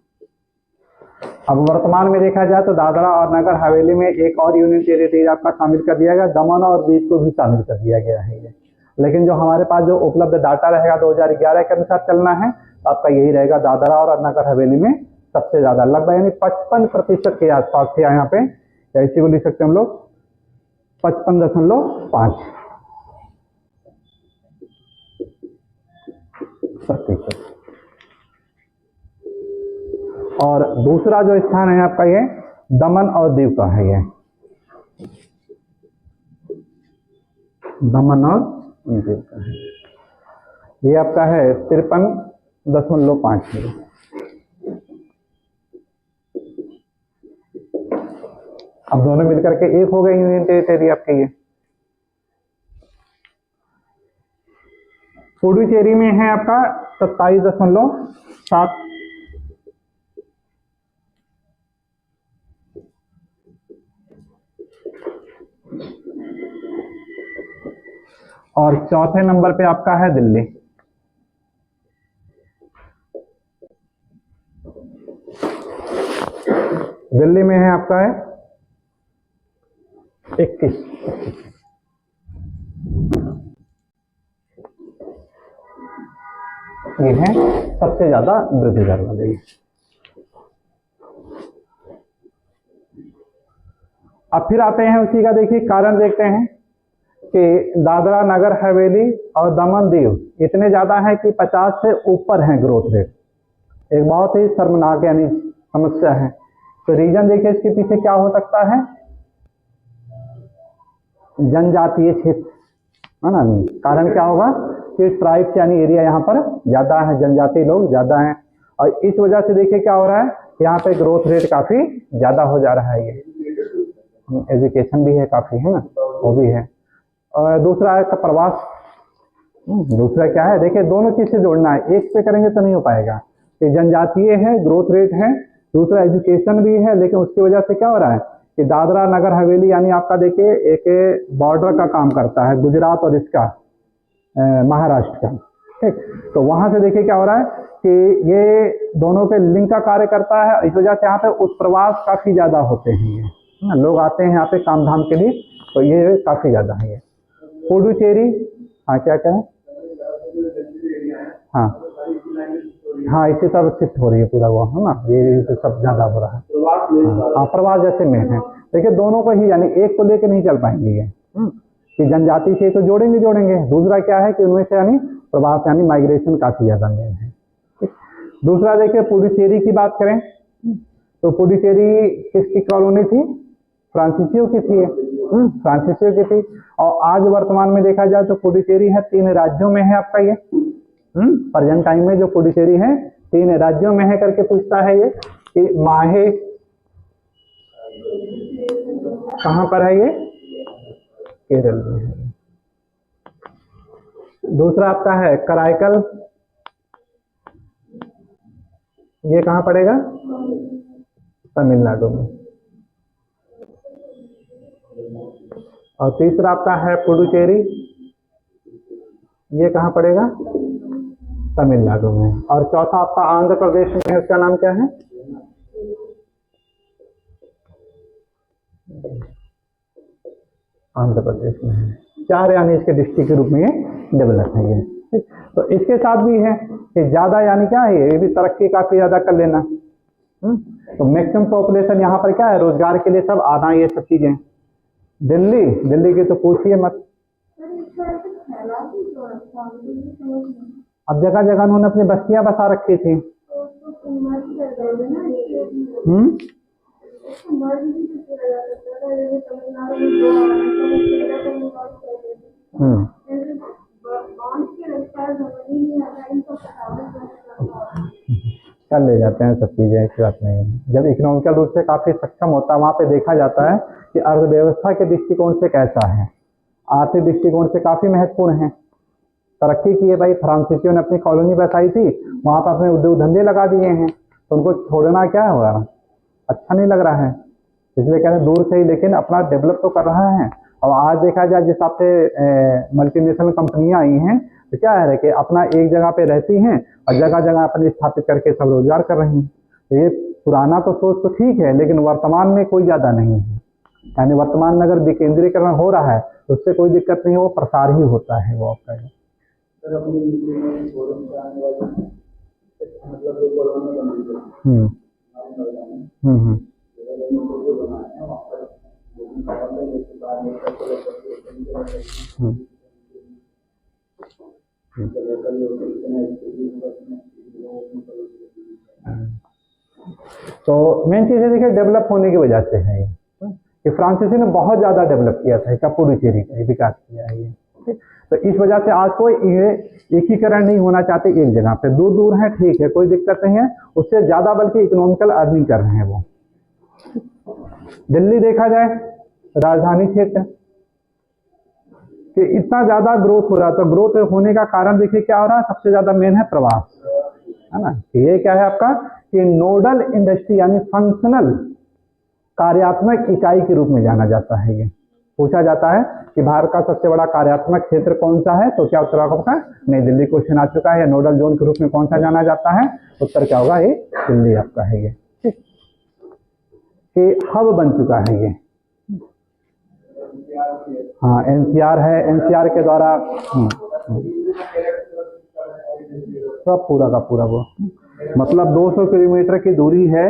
अब वर्तमान में देखा जाए तो दादरा और नगर हवेली में एक और यूनियन टेरिटरी आपका शामिल कर दिया गया, दमन और दीव को भी शामिल कर दिया गया है ये। लेकिन जो हमारे पास जो उपलब्ध डाटा रहेगा 2011 के अनुसार चलना है, तो आपका यही रहेगा दादरा और नगर हवेली में सबसे ज्यादा लगभग यानी 55% के आसपास थे यहाँ पे, ऐसे को लिख सकते हैं हम लोग 55.5%। और दूसरा जो स्थान है आपका ये दमन और दीव का है, ये दमन और दीव का है, ये आपका है 53.5। अब दोनों मिलकर के एक हो गए यूनियन टेरिटरी आपके ये। पुडुचेरी में है आपका 27.7। और चौथे नंबर पे आपका है दिल्ली। दिल्ली में है आपका है 21। ये है सबसे ज्यादा वृद्धि दर वाले। अब फिर आते हैं उसी का देखिए कारण देखते हैं कि दादरा नगर हवेली और दमन दीव इतने ज्यादा है कि 50 से ऊपर है ग्रोथ रेट। एक बहुत ही शर्मनाक यानी समस्या है तो रीजन देखिए इसके पीछे क्या हो सकता है, जनजातीय क्षेत्र, है ना। कारण क्या होगा कि ट्राइब्स यानी एरिया यहाँ पर ज्यादा है, जनजातीय लोग ज्यादा हैं, और इस वजह से देखिए क्या हो रहा है, यहाँ पे ग्रोथ रेट काफी ज्यादा हो जा रहा है। ये एजुकेशन भी है काफी, है ना, वो भी है। और दूसरा है प्रवास। दूसरा क्या है, देखिए दोनों चीज से जोड़ना है, एक पे करेंगे तो नहीं हो पाएगा। कि जनजातीय है, ग्रोथ रेट है, दूसरा एजुकेशन भी है, लेकिन उसकी वजह से क्या हो रहा है कि दादरा नगर हवेली यानी आपका देखिए एक बॉर्डर का काम करता है गुजरात और इसका महाराष्ट्र का, ठीक। तो वहां से देखिए क्या हो रहा है कि ये दोनों पे लिंक का कार्य करता है, इस वजह से यहाँ पे उत्प्रवास काफी ज्यादा होते हैं, ये लोग आते हैं यहाँ पे काम धाम के लिए, तो ये काफी ज्यादा है। ये पुडुचेरी, हाँ क्या क्या है, हाँ हाँ इसी तरह शिफ्ट हो रही है पूरा वो, है ना, ये सब ज्यादा हो रहा है। हाँ प्रवास जैसे में है, देखिए दोनों को ही यानी एक को लेकर नहीं चल पाएंगे ये, कि जनजाति से तो जोड़ेंगे जोड़ेंगे, दूसरा क्या है कि उनमें से यानी प्रवास यानी माइग्रेशन काफी ज्यादा मेन है। दूसरा देखिए पुडुचेरी की बात करें तो पुडुचेरी किसकी कॉलोनी थी, फ्रांसीसियों की थी, फ्रांसीसियों की थी। और आज वर्तमान में देखा जाए तो पुडुचेरी है 3 राज्यों में है आपका ये, प्रेजेंट टाइम में जो पुडुचेरी है 3 राज्यों में है करके पूछता है ये, कि माहे कहाँ पर है, ये केरल में है। दूसरा आपका है कराईकल, ये कहाँ पड़ेगा, तमिलनाडु में। और तीसरा आपका है पुडुचेरी, ये कहाँ पड़ेगा, तमिलनाडु में। और चौथा आपका आंध्र प्रदेश में है, उसका नाम क्या है, आंध्र प्रदेश में है। 4 यानी इसके डिस्ट्रिक्ट के रूप में ये डेवलप है ये। तो इसके साथ भी है कि ज्यादा यानी क्या है, ये भी तरक्की काफी ज्यादा कर लेना। तो मैक्सिमम पॉपुलेशन यहाँ पर क्या है, रोजगार के लिए सब आना, ये सब चीजें। दिल्ली, दिल्ली की तो पूछिए मत, अब जगह जगह उन्होंने अपनी बस्तियां बसा रखी थी। कर ले जाते हैं सब चीजें, ऐसी बात नहीं है। जब इकोनॉमिकल रूप से काफी सक्षम होता है, वहां पे देखा जाता है कि अर्थव्यवस्था के दृष्टिकोण से कैसा है, आर्थिक दृष्टिकोण से काफी महत्वपूर्ण है। तरक्की की है भाई, फ्रांसीसियों ने अपनी कॉलोनी बसाई थी, वहां पर अपने उद्योग धंधे लगा दिए हैं, तो उनको छोड़ना क्या हुआ, अच्छा नहीं लग रहा है, इसलिए कह रहे हैं दूर से ही, लेकिन अपना डेवलप तो कर रहा है। और आज देखा जाए जिस हिसाब से मल्टीनेशनल कंपनियां आई हैं, तो क्या है कि अपना एक जगह पे रहती हैं और जगह जगह अपने स्थापित करके सब रोजगार कर रही हैं। तो ये पुराना तो सोच तो ठीक है, लेकिन वर्तमान में कोई ज्यादा नहीं है, यानी वर्तमान में अगर विकेंद्रीकरण हो रहा है तो उससे कोई दिक्कत नहीं है, वो प्रसार ही होता है वो आपका। तो मेन चीज है देखिए डेवलप होने की वजह से है कि फ्रांसीसी ने बहुत ज्यादा डेवलप किया था, पुडुचेरी का विकास किया है ये। तो इस वजह से आज कोई एकीकरण नहीं होना चाहते एक जगह पे, दूर दूर है ठीक है, कोई दिक्कत नहीं है, उससे ज्यादा बल्कि इकोनॉमिकल अर्निंग कर रहे हैं वो। दिल्ली देखा जाए राजधानी क्षेत्र कि इतना ज्यादा ग्रोथ हो रहा, तो ग्रोथ होने का कारण देखिए क्या हो रहा है, सबसे ज्यादा मेन है प्रवास, है ना। ये क्या है आपका कि नोडल इंडस्ट्री यानी फंक्शनल कार्यात्मक इकाई के रूप में जाना जाता है। ये पूछा जाता है कि भारत का सबसे बड़ा कार्यात्मक क्षेत्र कौन सा है, तो क्या उत्तर आपका नई दिल्ली क्वेश्चन आ चुका है। या नोडल जोन के रूप में कौन सा जाना जाता है, उत्तर क्या होगा, ये दिल्ली आपका है। ये हब बन चुका है ये, हाँ एनसीआर है, एनसीआर के द्वारा सब पूरा का पूरा वो, मतलब 200 किलोमीटर की दूरी है,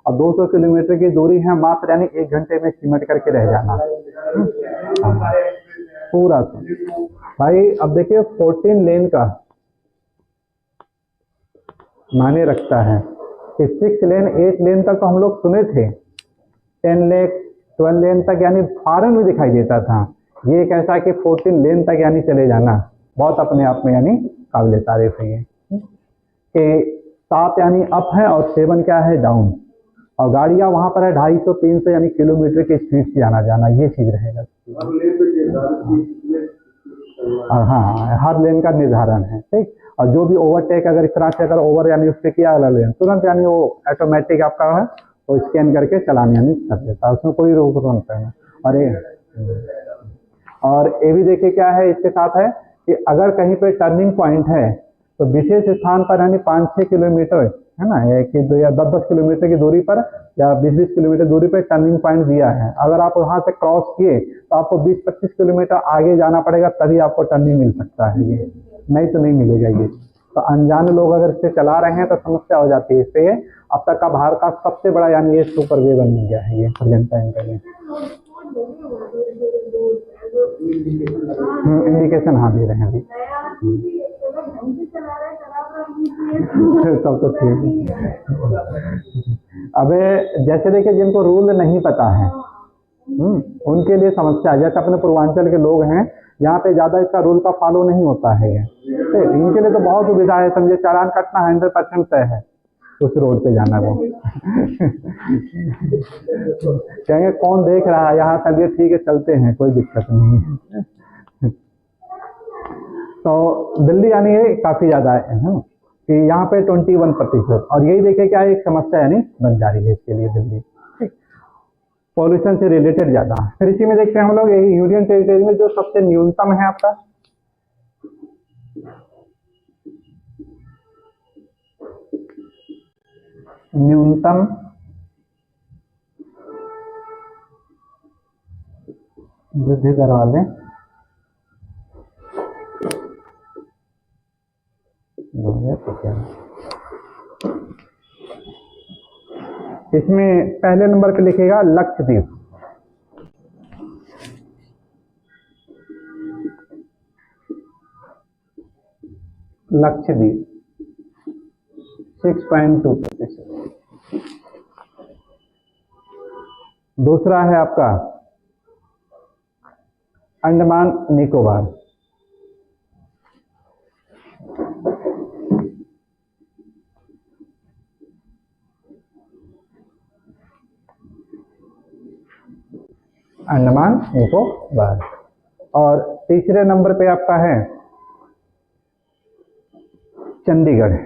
और 200 किलोमीटर की दूरी है मात्र, यानी 1 घंटे में सिमट करके रह जाना पूरा भाई। अब देखिए 14 लेन का माने रखता है कि 6 लेन 8 लेन तक तो हम लोग सुने थे, 10 लेन 12 लेन तक यानी फॉरेन में दिखाई देता था। ये एक ऐसा कि 14 लेन तक यानी चले जाना बहुत अपने आप में यानी काबिल तारीफ है। ये कि 7 यानी अप है और 7 क्या है डाउन, और गाड़ियां वहां पर है 250-300 यानी किलोमीटर की स्पीड से आना जाना, ये चीज रहेगा। हाँ, हर लेन का निर्धारण है, ठीक। और जो भी ओवरटेक अगर इस तरह से अगर ओवर यानी उससे किया अगला लेन तुरंत यानी वो ऑटोमेटिक आपका है वो स्कैन करके चलान यानी कर देता है, उसमें कोई रोक टोक नहीं है। और ये भी देखिए क्या है इसके साथ है कि अगर कहीं पे टर्निंग पॉइंट है तो विशेष स्थान पर यानी 5-6 किलोमीटर है ना, कि 2 या 10-10 किलोमीटर की दूरी पर या 20-20 किलोमीटर दूरी पर टर्निंग पॉइंट दिया है। अगर आप वहां से क्रॉस किए तो आपको 20-25 किलोमीटर आगे जाना पड़ेगा तभी आपको टर्निंग मिल सकता है, ये नहीं तो नहीं मिलेगा। ये तो अनजान लोग अगर इसे चला रहे हैं तो समस्या हो जाती है। इससे अब तक का भारत का सबसे बड़ा यानी ये सुपर वे बन गया है ये प्रेजेंट टाइम का। ये इंडिकेशन हाँ दे रहे हैं अभी। तब तो ठीक है। अबे जैसे देखिए जिनको रूल नहीं पता है उनके लिए समस्या है। जैसे अपने पूर्वांचल के लोग हैं यहाँ पे ज्यादा इसका रूल का फॉलो नहीं होता है ये, तो इनके लिए तो बहुत सुविधा है। समझे चालान कटना 100% तय है उस रोड पे जाना वो। कहेंगे कौन देख रहा है यहाँ, चलिए ठीक है चलते हैं, कोई दिक्कत नहीं है। तो दिल्ली यानी ये काफी ज्यादा है कि यहाँ पे 21%, और यही देखे क्या एक समस्या यानी बन जा रही है इसके लिए दिल्ली, पॉल्यूशन से रिलेटेड ज्यादा। फिर इसी में देखते हैं हम लोग यही यूनियन टेरिटरी में जो सबसे न्यूनतम है आपका न्यूनतम वृद्धि दर वाले इसमें पहले नंबर पे लिखेगा लक्षद्वीप। लक्षद्वीप 6.2%। दूसरा है आपका अंडमान निकोबार, अंडमान निकोबार। और तीसरे नंबर पे आपका है चंडीगढ़।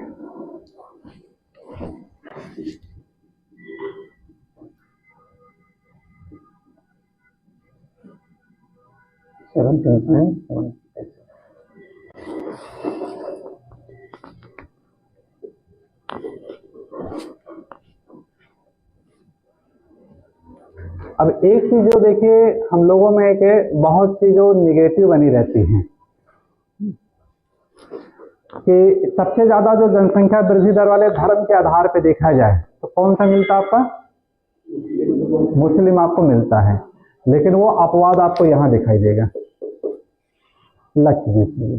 अब एक चीज जो देखिए हम लोगों में एक बहुत सी जो निगेटिव बनी रहती है कि सबसे ज्यादा जो जनसंख्या वृद्धि दर वाले धर्म के आधार पे देखा जाए तो कौन सा मिलता है आपका, मुस्लिम आपको मिलता है। लेकिन वो अपवाद आपको यहाँ दिखाई देगा लक्षद्वीप में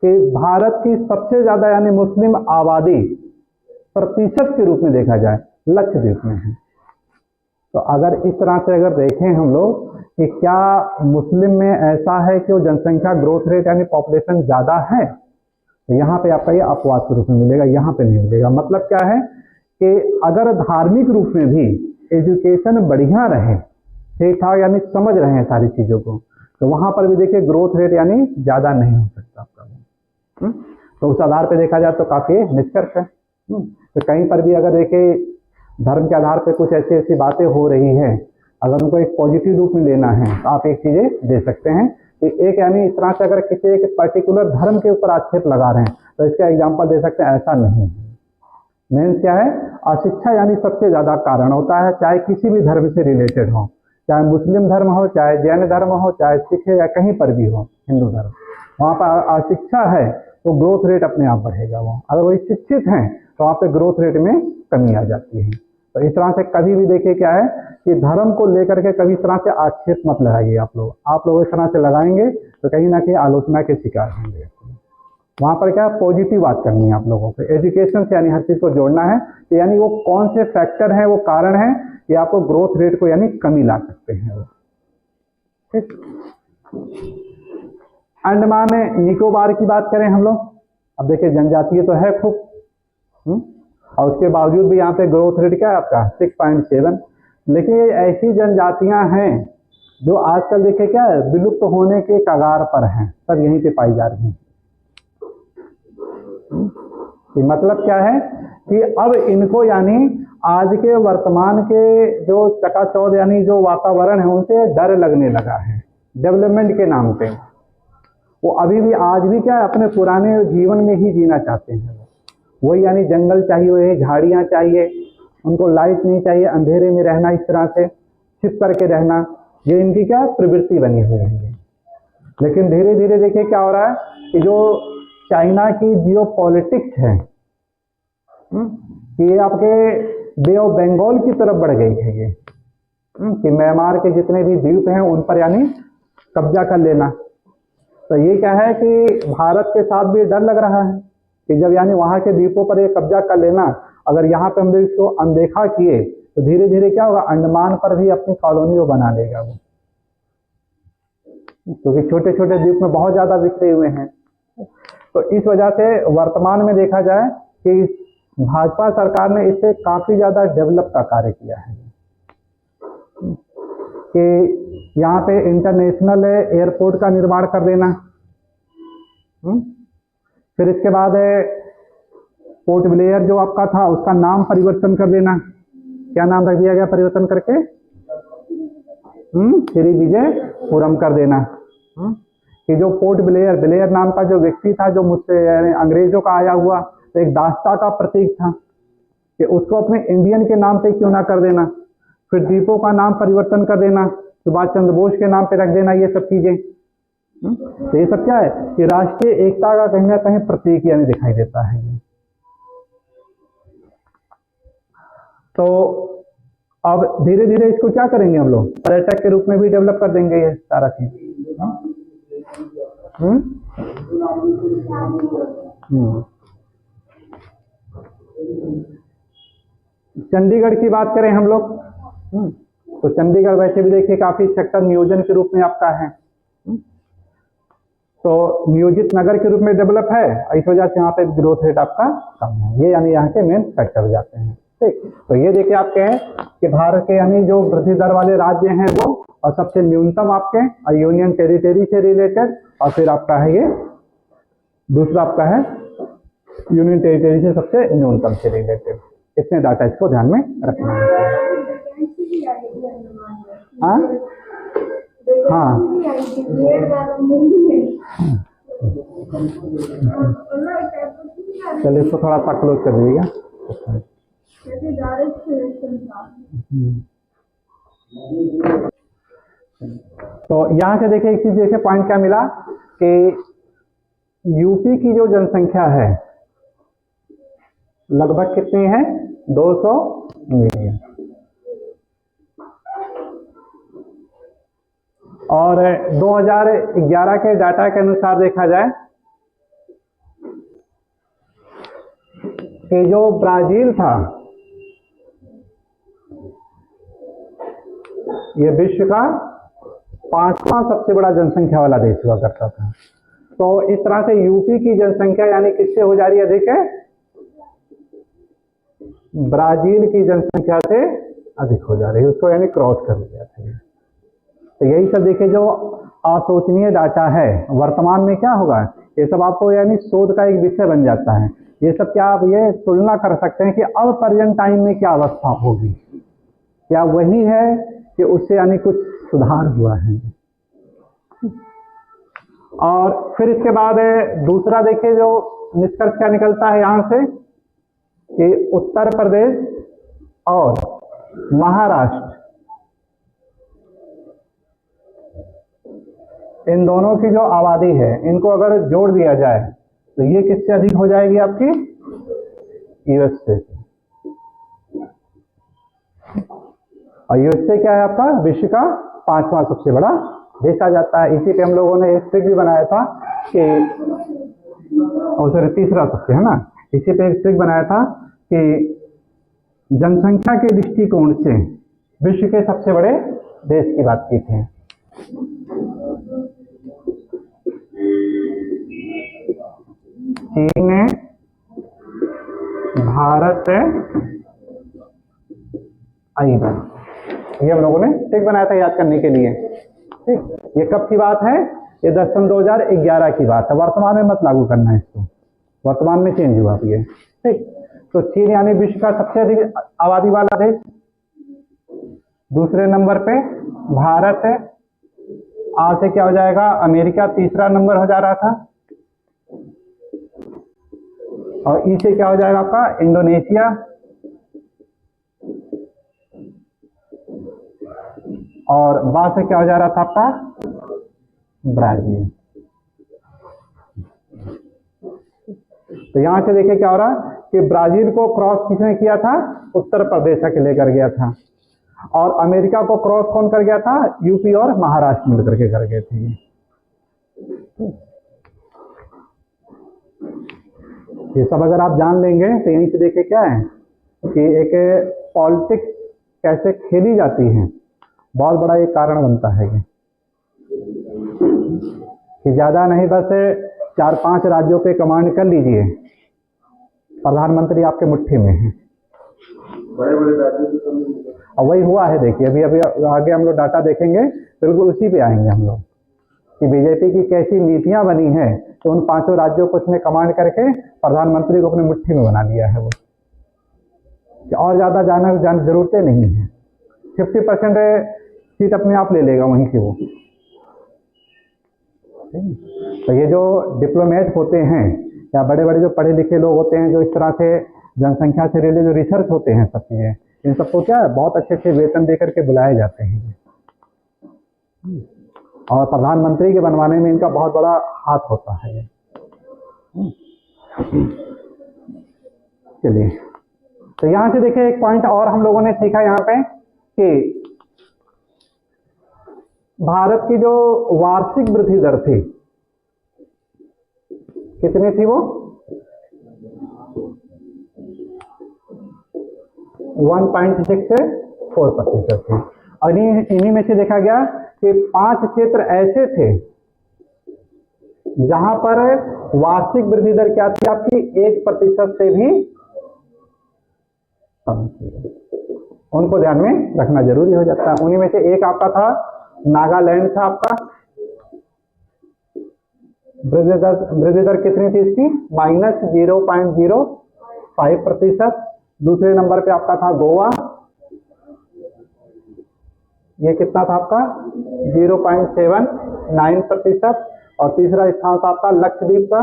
कि भारत की सबसे ज्यादा यानी मुस्लिम आबादी प्रतिशत के रूप में देखा जाए लक्षद्वीप में है। तो अगर इस तरह से अगर देखें हम लोग कि क्या मुस्लिम में ऐसा है कि वो जनसंख्या ग्रोथ रेट यानी पॉपुलेशन ज्यादा है, तो यहाँ पे आपका ये अपवाद के रूप में मिलेगा, यहाँ पे नहीं मिलेगा। मतलब क्या है कि अगर धार्मिक रूप में भी एजुकेशन बढ़िया रहे, ठीक ठाक यानी समझ रहे हैं सारी चीजों को, तो वहां पर भी देखिए ग्रोथ रेट यानी ज्यादा नहीं हो सकता आपका। तो उस आधार पे देखा जाए तो काफी निष्कर्ष है। तो कहीं पर भी अगर देखिए धर्म के आधार पे कुछ ऐसी ऐसी बातें हो रही हैं, अगर उनको एक पॉजिटिव रूप में लेना है तो आप एक चीजें दे सकते हैं कि एक यानी इस तरह से अगर किसी एक पर्टिकुलर धर्म के ऊपर आक्षेप लगा रहे हैं तो इसका एग्जाम्पल दे सकते हैं, ऐसा नहीं है। मेन क्या है, अशिक्षा यानी सबसे ज्यादा कारण होता है, चाहे किसी भी धर्म से रिलेटेड हो, चाहे मुस्लिम धर्म हो, चाहे जैन धर्म हो, चाहे सिख या कहीं पर भी हो हिंदू धर्म, वहाँ पर अशिक्षा है तो ग्रोथ रेट अपने आप बढ़ेगा। वो अगर वही शिक्षित हैं तो वहाँ पे ग्रोथ रेट में कमी आ जाती है। तो इस तरह से कभी भी देखिए क्या है कि धर्म को लेकर के कभी इस तरह से आक्षेप मत लगाइए आप लोग इस तरह से लगाएंगे तो कहीं ना कहीं आलोचना के शिकार होंगे। वहाँ पर क्या पॉजिटिव बात करनी है आप लोगों को, एजुकेशन से यानी हर चीज को जोड़ना है कि यानी वो कौन से फैक्टर हैं, वो कारण हैं कि आपको ग्रोथ रेट को यानी कमी ला सकते हैं वो। ठीक, अंडमान निकोबार की बात करें हम लोग, अब देखिए जनजातीय तो है खूब, और उसके बावजूद भी यहाँ पे ग्रोथ रेट क्या है आपका 6.7। लेकिन ये ऐसी जनजातियां हैं जो आजकल देखिए क्या है विलुप्त होने के कगार पर हैं, सब यहीं पे पाई जा रही हैं। कि मतलब क्या है कि अब इनको यानी आज के वर्तमान के जो चकाचौंध यानी जो वातावरण है उनसे डर लगने लगा है डेवलपमेंट के नाम पे। वो अभी भी आज भी क्या है अपने पुराने जीवन में ही जीना चाहते हैं। वही यानी जंगल चाहिए, वही झाड़ियाँ चाहिए, उनको लाइट नहीं चाहिए, अंधेरे में रहना, इस तरह से छिप करके रहना, ये इनकी क्या प्रवृत्ति बनी हुई है। लेकिन धीरे धीरे देखिए क्या हो रहा है कि जो चाइना की जियो पॉलिटिक्स है कि ये आपके बे ऑफ बंगाल की तरफ बढ़ गई है ये, कि म्यांमार के जितने भी द्वीप हैं उन पर यानी कब्जा कर लेना। तो ये क्या है कि भारत के साथ भी डर लग रहा है कि जब यानी वहां के द्वीपों पर ये कब्जा कर लेना, अगर यहाँ पे हम इसको अनदेखा किए तो धीरे धीरे क्या होगा अंडमान पर भी अपनी कॉलोनी को बना लेगा वो, क्योंकि छोटे छोटे द्वीप में बहुत ज्यादा बिखरे हुए हैं। तो इस वजह से वर्तमान में देखा जाए कि भाजपा सरकार ने इससे काफी ज्यादा डेवलप का कार्य किया है कि यहाँ पे इंटरनेशनल एयरपोर्ट का निर्माण कर देना, फिर इसके बाद पोर्ट ब्लेयर जो आपका था उसका नाम परिवर्तन कर देना। क्या नाम रख दिया गया परिवर्तन करके? श्री विजयपुरम कर देना। कि जो पोर्ट ब्लेयर नाम का जो व्यक्ति था जो मुझसे अंग्रेजों का आया हुआ तो एक दास्ता का प्रतीक था, कि उसको अपने इंडियन के नाम पे क्यों ना कर देना। फिर द्वीपों का नाम परिवर्तन कर देना, सुभाष चंद्र बोस के नाम पे रख देना, ये सब चीजें। तो ये सब क्या है कि राष्ट्रीय एकता का कहीं ना कहीं प्रतीक यानी दिखाई देता है। तो अब धीरे धीरे इसको क्या करेंगे हम लोग पर्यटक के रूप में भी डेवलप कर देंगे ये सारा चीज। चंडीगढ़ की बात करें हम लोग, तो चंडीगढ़ वैसे भी देखिए काफी सेक्टर नियोजन के रूप में आपका है, तो नियोजित नगर के रूप में डेवलप है, इस वजह से यहाँ पे ग्रोथ रेट आपका कम है। ये यानी यहाँ के मेन फैक्टर हो जाते हैं। ठीक, तो ये देखिए आपके हैं कि भारत के यानी जो वृद्धि दर वाले राज्य हैं वो, और सबसे न्यूनतम आपके यूनियन टेरिटरी से रिलेटेड, और फिर आपका है ये दूसरा आपका है यूनियन टेरिटरी से सबसे न्यूनतम से रिलेटेड। इतने डाटा इसको ध्यान में रखना है। हाँ हाँ चलिए इसको थोड़ा सा क्लोज कर दीजिएगा। तो यहाँ से देखिए एक चीज देखिए पॉइंट क्या मिला कि यूपी की जो जनसंख्या है लगभग कितनी है 200 मिलियन, और 2011 के डाटा के अनुसार देखा जाए कि जो ब्राजील था ये विश्व का 5वां सबसे बड़ा जनसंख्या वाला देश हुआ करता था। तो इस तरह से यूपी की जनसंख्या यानी किससे हो जा रही है अधिक है, ब्राजील की जनसंख्या से अधिक हो जा रही है, उसको यानी क्रॉस कर लिया था। तो यही सब देखिए जो अशोचनीय डाटा है, वर्तमान में क्या होगा ये सब आपको यानी शोध का एक विषय बन जाता है। ये सब क्या आप ये तुलना कर सकते हैं कि अब प्रेजेंट टाइम में क्या अवस्था होगी, क्या वही है कि उससे यानी कुछ सुधार हुआ है। और फिर इसके बाद दूसरा देखिए जो निष्कर्ष क्या निकलता है यहाँ से कि उत्तर प्रदेश और महाराष्ट्र इन दोनों की जो आबादी है इनको अगर जोड़ दिया जाए तो ये किससे अधिक हो जाएगी आपकी यूएसए से। और यूएसए क्या है आपका विश्व का 5वां सबसे बड़ा देश आ जाता है। इसी पे हम लोगों ने एक ट्रिक भी बनाया था कि और सर तीसरा सबसे है ना, इसी पे एक ट्रिक बनाया था कि जनसंख्या के दृष्टिकोण से विश्व के सबसे बड़े देश की बात की थी। चीन, भारत, ईरान, ये हम लोगों ने टिक बनाया था याद करने के लिए। ठीक, ये कब की बात है? ये 10 सन 2011 की बात है। वर्तमान में मत लागू करना है इसको, वर्तमान में चेंज हुआ ये। ठीक, तो चीन यानी विश्व का सबसे अधिक आबादी वाला देश। दूसरे नंबर पे भारत है। आ से क्या हो जाएगा? अमेरिका तीसरा नंबर हो जा रहा था। और ई से क्या हो जाएगा आपका? इंडोनेशिया। और बा से क्या हो जा रहा था आपका? ब्राजील। तो यहां से देखिए क्या हो रहा कि ब्राजील को क्रॉस किसने किया था? उत्तर प्रदेश के लेकर गया था। और अमेरिका को क्रॉस कौन कर गया था? यूपी और महाराष्ट्र मिलकर के कर गए थे। ये सब अगर आप जान लेंगे तो यहीं से देखिए क्या है कि एक पॉलिटिक्स कैसे खेली जाती है, बहुत बड़ा एक कारण बनता है ये। कि ज्यादा नहीं, बस 4-5 राज्यों पे कमांड कर लीजिए, प्रधानमंत्री आपके मुट्ठी में है। बड़े बड़े राज्यों और वही हुआ है। देखिए अभी आगे हम लोग डाटा देखेंगे, बिल्कुल उसी पे आएंगे हम लोग कि बीजेपी की कैसी नीतियां बनी है। तो उन 5 राज्यों को उसने कमांड करके प्रधानमंत्री को अपनी मुट्ठी में बना लिया है वो, कि और ज्यादा जाने जरूरतें नहीं है। 50% सीट अपने आप ले लेगा वहीं से वो। तो ये जो डिप्लोमेट होते हैं या बड़े बड़े जो पढ़े लिखे लोग होते हैं, जो इस तरह से जनसंख्या से रिलेटेड जो रिसर्च होते हैं, सब चीजें, इन सबको क्या है बहुत अच्छे अच्छे वेतन देकर के बुलाए जाते हैं। और प्रधानमंत्री के बनवाने में इनका बहुत बड़ा हाथ होता है। चलिए, तो यहां से देखिए एक पॉइंट और हम लोगों ने सीखा यहाँ पे कि भारत की जो वार्षिक वृद्धि दर थी, कितनी थी वो? 1.64% थी। और इन्हीं में से देखा गया कि 5 क्षेत्र ऐसे थे जहां पर वार्षिक वृद्धि दर क्या थी आपकी? 1% से भी कम थी। उनको ध्यान में रखना जरूरी हो जाता है। उन्हीं में से एक आपका था नागालैंड था आपका। वृद्धि दर कितनी थी इसकी? -0.05%। दूसरे नंबर पे आपका था गोवा, ये कितना था आपका? 0.79%। और तीसरा स्थान था आपका लक्षद्वीप का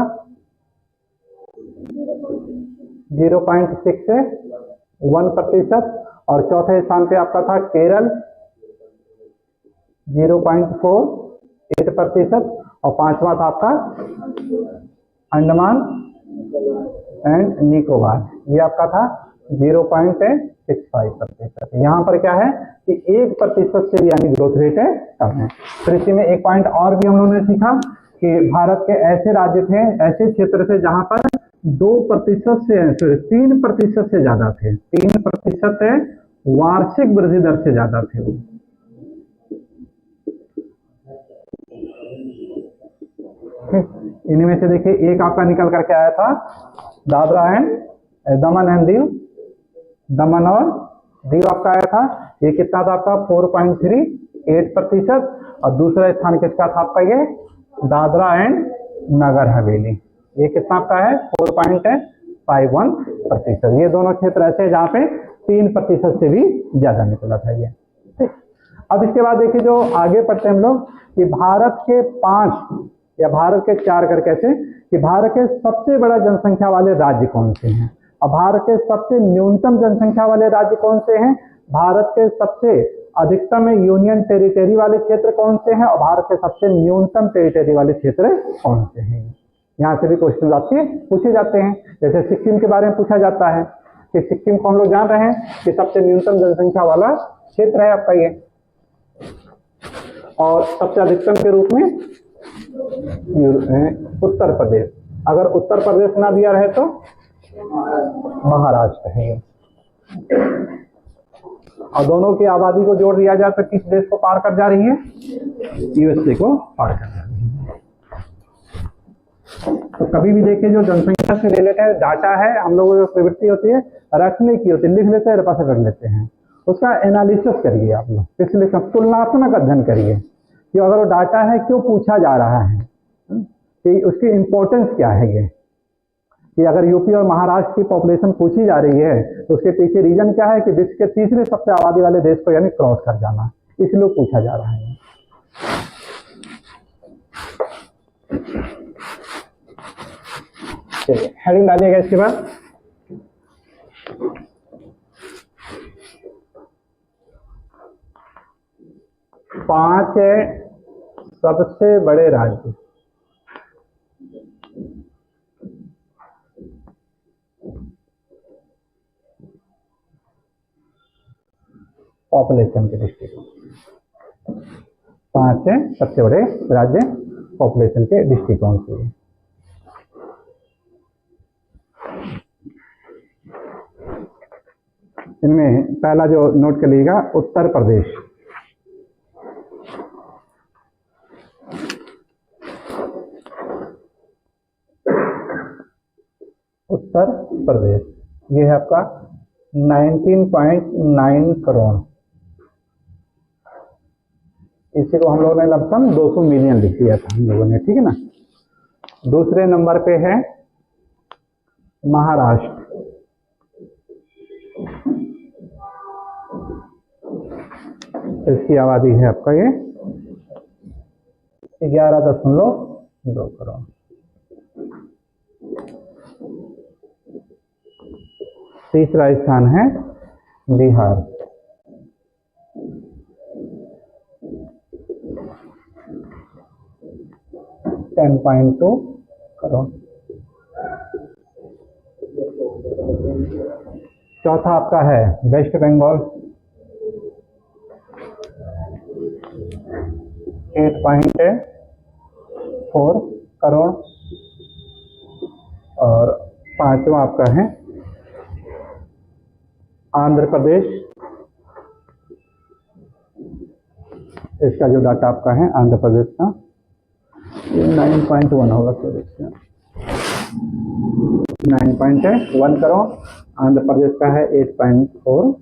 0.61%। और चौथे स्थान पे आपका था केरल 0.48%। और पांचवा था आपका अंडमान एंड निकोबार, ये आपका था 0.65%। यहाँ पर क्या है कि 1% से भी यानी ग्रोथ रेट है कम है। तो इसी में एक पॉइंट और भी हम लोगों ने सीखा कि भारत के ऐसे राज्य थे, ऐसे क्षेत्र थे जहां पर 2% से 3% से ज्यादा थे। 3% वार्षिक वृद्धि दर से ज्यादा थे वो। इन्हीं में से देखिए एक आपका निकल करके आया था Dadra and Daman and Diu, दमन और दीव आपका आया था। ये कितना था आपका? 4.38%। और दूसरा स्थान किसका था आपका? ये दादरा एंड नगर हवेली, ये कितना आपका है? 4.51%। ये दोनों क्षेत्र ऐसे हैं जहां पे 3% से भी ज्यादा निकला था ये। अब इसके बाद देखिए जो आगे पढ़ते हैं हम लोग कि भारत के 5 या भारत के 4 करके ऐसे कि भारत के सबसे बड़ा जनसंख्या वाले राज्य कौन से हैं, और भारत के सबसे न्यूनतम जनसंख्या वाले राज्य कौन से हैं, भारत के सबसे अधिकतम यूनियन टेरिटरी वाले क्षेत्र कौन से हैं, और भारत के सबसे न्यूनतम टेरिटरी वाले क्षेत्र कौन से हैं। यहाँ से भी क्वेश्चन आपके पूछे जाते हैं। जैसे सिक्किम के बारे में पूछा जाता है कि सिक्किम को हम लोग जान रहे हैं कि सबसे न्यूनतम जनसंख्या वाला क्षेत्र है आपका ये, और सबसे अधिकतम के रूप में उत्तर प्रदेश। अगर उत्तर प्रदेश ना दिया रहे तो महाराष्ट्र है। और दोनों की आबादी को जोड़ दिया जाए तो किस देश को पार कर जा रही है? यूएसए को पार कर जा रही है। तो कभी भी देखिए जो जनसंख्या से रिलेटेड डाटा है, हम लोगों को प्रवृत्ति होती है रखने की होती है, लिख लेते हैं पास रख लेते हैं। उसका एनालिसिस करिए आप लोग, विश्लेषण तुलनात्मक अध्ययन करिए कि अगर वो डाटा है क्यों पूछा जा रहा है, कि उसकी इम्पोर्टेंस क्या है। ये कि अगर यूपी और महाराष्ट्र की पॉपुलेशन पूछी जा रही है तो उसके पीछे रीजन क्या है कि विश्व के तीसरे सबसे आबादी वाले देश को यानी क्रॉस कर जाना, इसलिए पूछा जा रहा है। हेडिंग डालिएगा इसके बाद। पांच सबसे बड़े राज्य। पॉपुलेशन के दृष्टिकोण, पांच सबसे बड़े राज्य पॉपुलेशन के दृष्टिकोण से। इनमें पहला जो नोट कर लीजिएगा, उत्तर प्रदेश। उत्तर प्रदेश ये है आपका 19.9 करोड़। इसी को हम लोगों ने लमसम 200 मिलियन लिख दिया था हम लोगों ने, ठीक है ना। दूसरे नंबर पे है महाराष्ट्र। इसकी आबादी है आपका ये 11.2 करोड़। तीसरा स्थान है बिहार। $10.2 करोड़। चौथा आपका है वेस्ट बंगाल, 8.4 करोड़। और पांचवा आपका है आंध्र प्रदेश। इसका जो डाटा आपका है आंध्र प्रदेश का 9.1 होगा, सर इसका 9.1 करोड़। आंध्र प्रदेश का है 8.4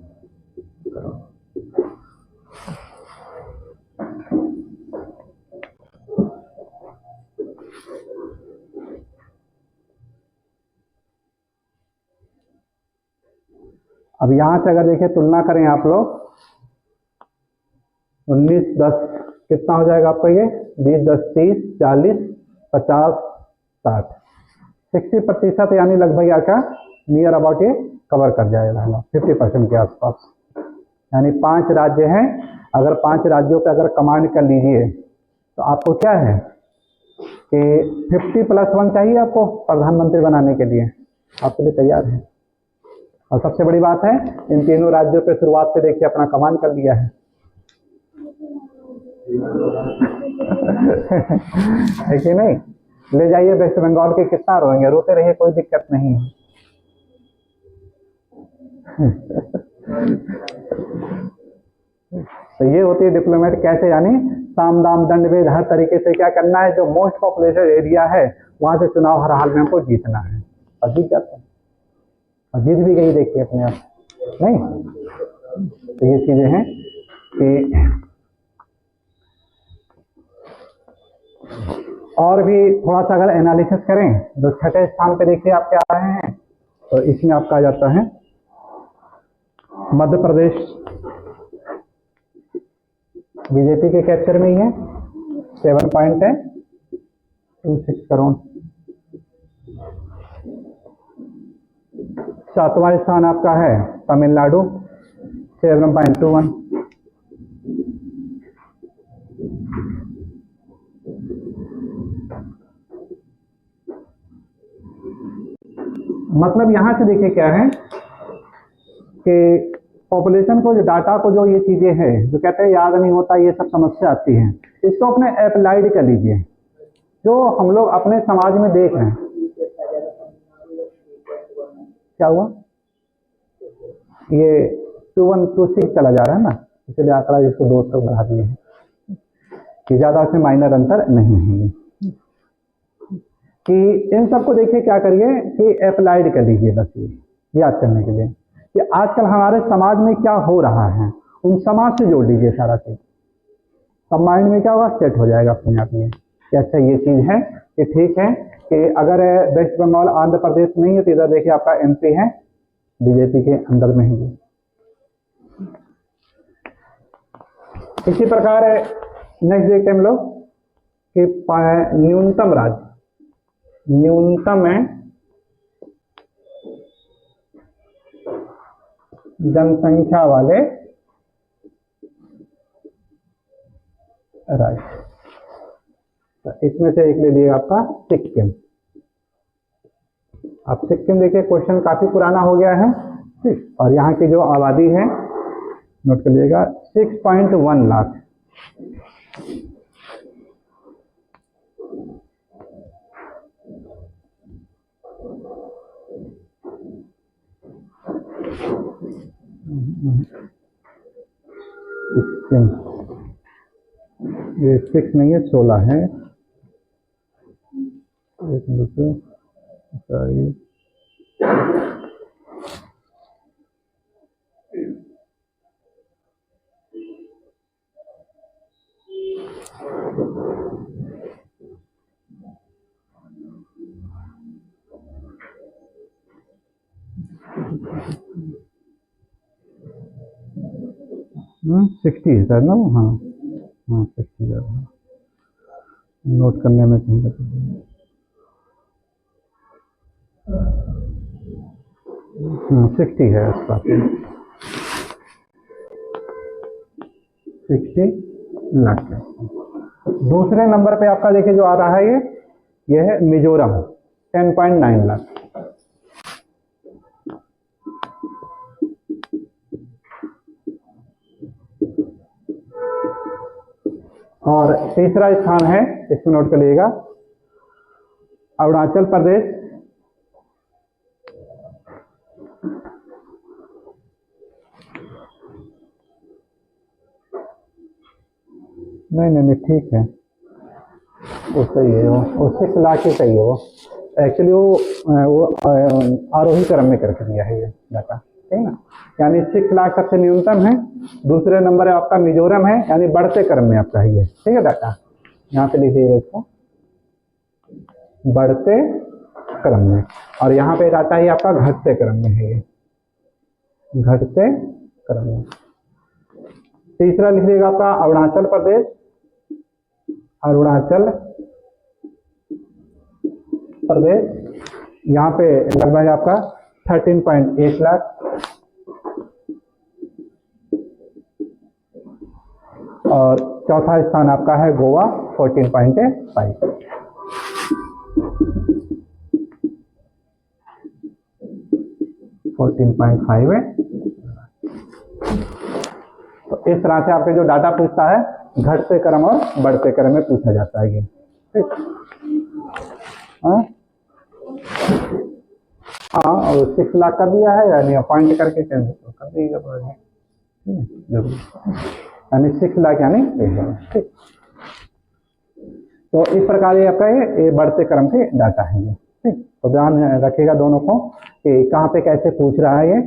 करोड़। अब यहां से अगर देखिए तुलना करें आप लोग, 19, 10 कितना हो जाएगा आपका ये, 20, 10, 30, 40, 50, 60, 60% यानी लगभग आपका नियर अबाउट ये कवर कर जाएगा 50% के आसपास। यानी 5 राज्य हैं, अगर 5 राज्यों पे अगर कमांड कर लीजिए तो आपको क्या है कि 50+1 चाहिए आपको प्रधानमंत्री बनाने के लिए, आपके लिए तैयार है। और सबसे बड़ी बात है इन तीनों राज्यों पे शुरुआत से देखिए अपना कमांड कर लिया है है कि नहीं। ले जाइए वेस्ट बंगाल के, कितना रोएंगे, रोते रहिए, कोई दिक्कत नहीं है। तो ये होती है डिप्लोमेट कैसे, यानी साम दाम दंड भेद हर तरीके से क्या करना है, जो मोस्ट पॉपुलेटेड एरिया है वहां से चुनाव हर हाल में हमको जीतना है, और जीत जाते हैं, और जीत भी गई देखिए अपने आप, नहीं। तो ये चीजें हैं कि और भी थोड़ा सा अगर एनालिसिस करें तो छठे स्थान पे देखिए आप क्या आ रहे हैं, तो इसमें आपका आ जाता है मध्य प्रदेश। बीजेपी के कैप्चर में ही है, 7.26 करोड़। 7वां स्थान आपका है तमिलनाडु, 7.21। मतलब यहां से देखिए क्या है कि पॉपुलेशन को, जो डाटा को, जो ये चीजें हैं जो कहते हैं याद नहीं होता, ये सब समस्या आती है, इसको अपने अप्लाइड कर लीजिए जो हम लोग अपने समाज में देख रहे हैं। क्या हुआ, ये 2126 चला जा रहा है ना, इसलिए आंकड़ा इसको 2 तक बढ़ा दिए हैं कि ज़्यादा से माइनर अंतर नहीं है ये। कि इन सबको देखिए क्या करिए कि अप्लाइड कर लीजिए, बस ये याद करने के लिए कि आजकल हमारे समाज में क्या हो रहा है, उन समाज से जोड़ लीजिए सारा चीज़, सब माइंड में क्या होगा, सेट हो जाएगा अपने आप ये कि अच्छा ये चीज़ है कि ठीक है कि अगर वेस्ट बंगाल आंध्र प्रदेश नहीं है तो इधर देखिए आपका एमपी है, बीजेपी के अंदर में है। इसी प्रकार नेक्स्ट देखते हैं हम लोग कि न्यूनतम राज्य, न्यूनतम है जनसंख्या वाले राज्य, तो इसमें से एक ले लिएगा आपका सिक्किम। अब सिक्किम देखिए क्वेश्चन काफी पुराना हो गया है, ठीक, और यहाँ की जो आबादी है नोट कर लीजिएगा 6.1 लाख। सिक्किम ये 6 नहीं है 16 है, एक मिनट सॉरी, हाँ 60 है सर ना, हाँ हाँ 60 है, नोट करने में कहीं 60 है इसका, 60 लाख। दूसरे नंबर पे आपका देखिए जो आ रहा है ये है मिजोरम 10.9 लाख। और तीसरा स्थान है, इसको नोट कर लीजिएगा, अरुणाचल प्रदेश नहीं ठीक है, वो सही है, वो 6 लाख ही सही है, वो एक्चुअली वो आरोही क्रम में करके दिया है ये डाटा, ठीक है ना, यानी 6 लाख सबसे न्यूनतम है, दूसरे नंबर है आपका मिजोरम है, यानी बढ़ते क्रम में आपका है ये, ठीक है डाटा, यहाँ पे लिखिएगा इसको बढ़ते क्रम में, और यहाँ पे डाटा ही आपका घटते क्रम में है ये, घटते क्रम में। तीसरा लिखिएगा आपका अरुणाचल प्रदेश, अरुणाचल प्रदेश, यहाँ पे लगभग आपका 13.8 लाख, और चौथा स्थान आपका है गोवा 14.5। है। तो इस तरह से आपके जो डाटा पूछता है घटते क्रम और बढ़ते क्रम में पूछा जाता है ये, ठीक। हाँ और 6 लाख का दिया है, यानी अपॉइंट करके कैंसिल कर दीजिएगा जरूर, यानी 6 लाख यानी, ठीक। तो इस प्रकार ये आपका ये बढ़ते क्रम के डाटा है ये, ठीक। तो ध्यान रखिएगा दोनों को कि कहाँ पे कैसे पूछ रहा है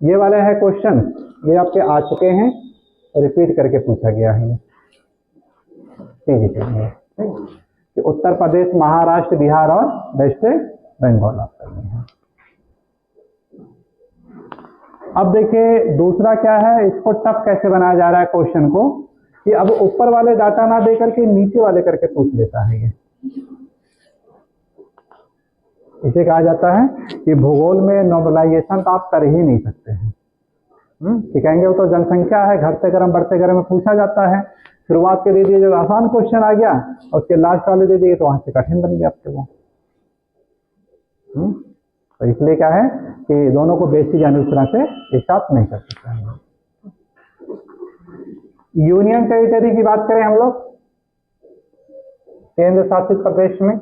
ये वाले है क्वेश्चन, ये आपके आ चुके हैं, रिपीट करके पूछा गया है, ठीक है, कि उत्तर प्रदेश, महाराष्ट्र, बिहार और वेस्ट बंगाल आपका ये है। अब देखिए दूसरा क्या है, इसको टफ कैसे बनाया जा रहा है क्वेश्चन को, कि अब ऊपर वाले डाटा ना दे करके नीचे वाले करके पूछ लेता है ये, इसे कहा जाता है कि भूगोल में नॉर्मलाइजेशन तो आप कर ही नहीं सकते हैं, कि कहेंगे वो तो जनसंख्या है, घटते क्रम बढ़ते क्रम में पूछा जाता है, शुरुआत के दे दिए जब आसान क्वेश्चन आ गया, और उसके लास्ट वाले दे दिए तो वहां से कठिन बन गया आपके वो। तो इसलिए क्या है कि दोनों को बेसिक यानी उस तरह से एक साथ नहीं कर सकते हैं। यूनियन टेरिटरी की बात करें हम लोग, केंद्र शासित प्रदेश में,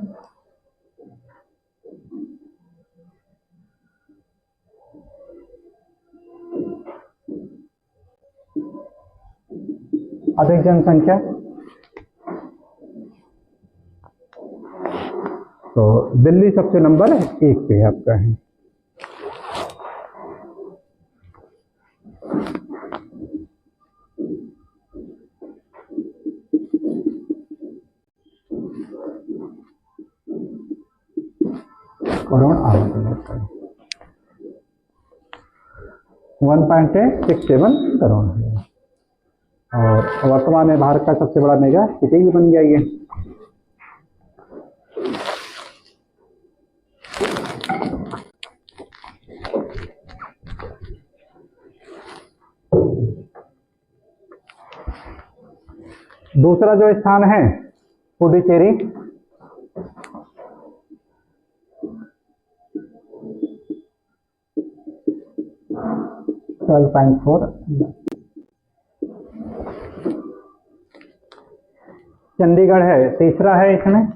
अधिक जनसंख्या, तो दिल्ली सबसे नंबर 1 पे आपका है। करोड़ आबादी 1.67 करोड़ है। और वर्तमान में भारत का सबसे बड़ा मेगा सिटी भी बन गया ये। दूसरा जो स्थान है पुडुचेरी, $12.4। चंडीगढ़ है तीसरा है इसमें,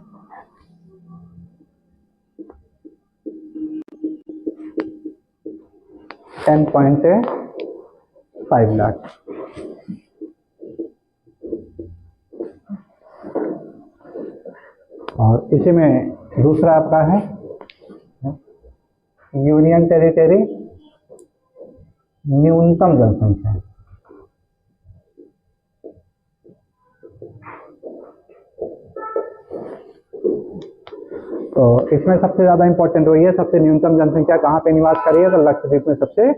$10.5 लाख। और इसी में दूसरा आपका है यूनियन टेरिटरी न्यूनतम जनसंख्या। तो इसमें सबसे ज्यादा इंपॉर्टेंट वही है, सबसे न्यूनतम जनसंख्या कहाँ पे निवास कर रही है, तो लक्षद्वीप में सबसे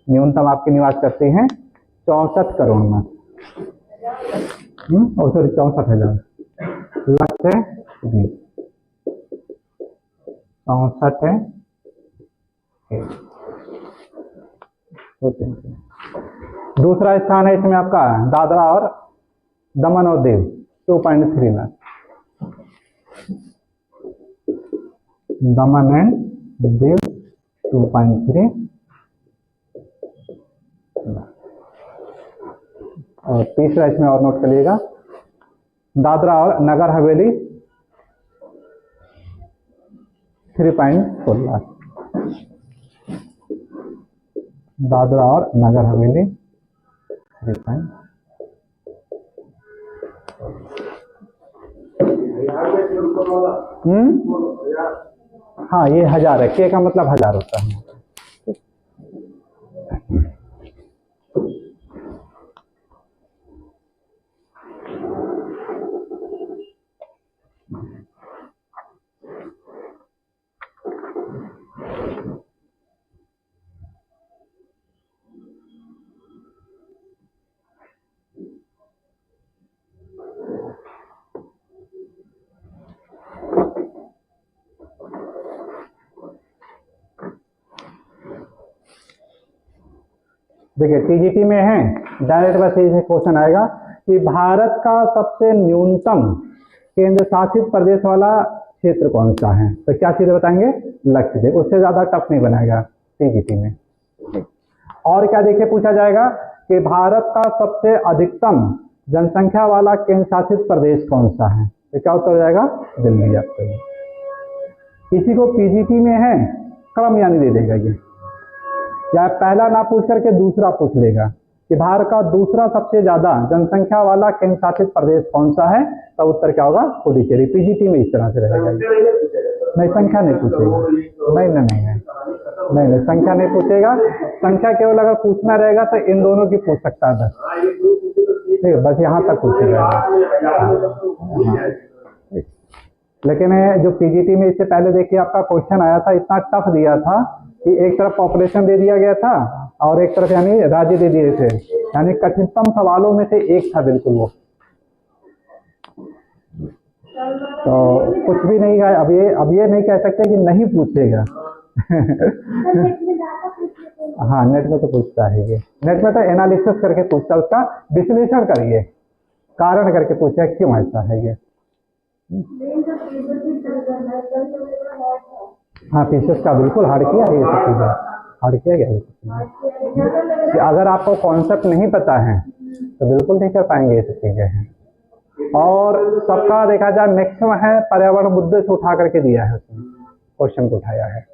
न्यूनतम आपकी निवास करती हैं 64 करोड़ में, सॉरी 64,000 लक्षद्वीप 64 है। दूसरा स्थान है इसमें आपका दादरा और दमन और दीव 2.3 लाख। दमन एंड दीव 2.3 लाख। और तीसरा इसमें और नोट करिएगा दादरा और नगर हवेली 3.4 लाख। दादरा और नगर हवेली 3. हाँ ये 1000 है, के का मतलब 1000 होता है। देखिए टीजीटी में है डायरेक्ट बस ये क्वेश्चन आएगा कि भारत का सबसे न्यूनतम केंद्र शासित प्रदेश वाला क्षेत्र कौन सा है, तो क्या चीज बताएंगे लक्षद्वीप। उससे ज्यादा टफ नहीं बनाएगा टीजीटी में। और क्या देखिए पूछा जाएगा कि भारत का सबसे अधिकतम जनसंख्या वाला केंद्र शासित प्रदेश कौन सा है, तो क्या उत्तर हो जाएगा दिल्ली आपका। किसी को पीजीटी में है क्रम यानी दे देगा ये, या पहला ना पूछ करके दूसरा पूछ लेगा कि भारत का दूसरा सबसे ज्यादा जनसंख्या वाला केंद्र शासित प्रदेश कौन सा है, तो उत्तर क्या होगा पुडुचेरी। पीजीटी में इस तरह से रहेगा। नहीं संख्या नहीं पूछेगा, नहीं संख्या नहीं पूछेगा। संख्या केवल अगर पूछना रहेगा तो इन दोनों की पूछ सकता है, ठीक है, बस यहाँ तक पूछेगा। लेकिन जो पीजीटी में इससे पहले देखिए आपका क्वेश्चन आया था, इतना टफ दिया था कि एक तरफ पॉपुलेशन दे दिया गया था और एक तरफ यानी राज्य दे दिए थे, यानी कठिनतम सवालों में से एक था बिल्कुल वो। तो कुछ भी नहीं है, अब ये नहीं कह सकते कि नहीं पूछेगा। हाँ नेट में तो पूछता है ये, नेट में तो एनालिसिस करके पूछता है, उसका विश्लेषण करिए, कारण करके पूछे क्यों ऐसा है ये। हाँ पीसेस का बिल्कुल हार्ड किया है ये सब चीजें, हार्ड किया गया है। अगर आपको कॉन्सेप्ट नहीं पता है तो बिल्कुल नहीं कर पाएंगे ये सब चीजें हैं। और सबका देखा जाए मैक्सिमम है पर्यावरण मुद्दे से उठा करके दिया है, उसमें क्वेश्चन को उठाया है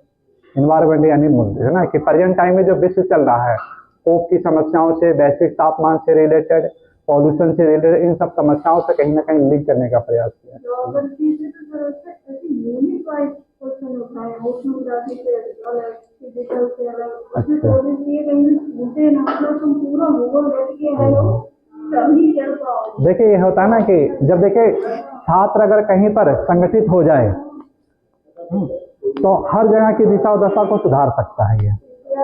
इन्वायरमेंट यानी मुद्दे है ना, कि प्रेजेंट टाइम में जो विश्व चल रहा है कोप की समस्याओं से, वैश्विक तापमान से रिलेटेड, पॉल्यूशन से रिलेटेड इन सब समस्याओं से कहीं ना कहीं लिंक करने का प्रयास किया। तो अगर चीजें तो सर ऐसे यूनिट वाइज क्वेश्चन होता है, ओशनोग्राफी से अलग, फिजिकल से अलग, उसमें कोशिश ये कहीं भी छूटे ना, मतलब तुम पूरा गूगल बैठ के हेलो तभी चल पाओगे। देखिए ये होता है ना कि जब देखिए छात्र अगर कहीं पर संगठित हो जाए तो हर जगह की दिशा और दशा को सुधार सकता है। ये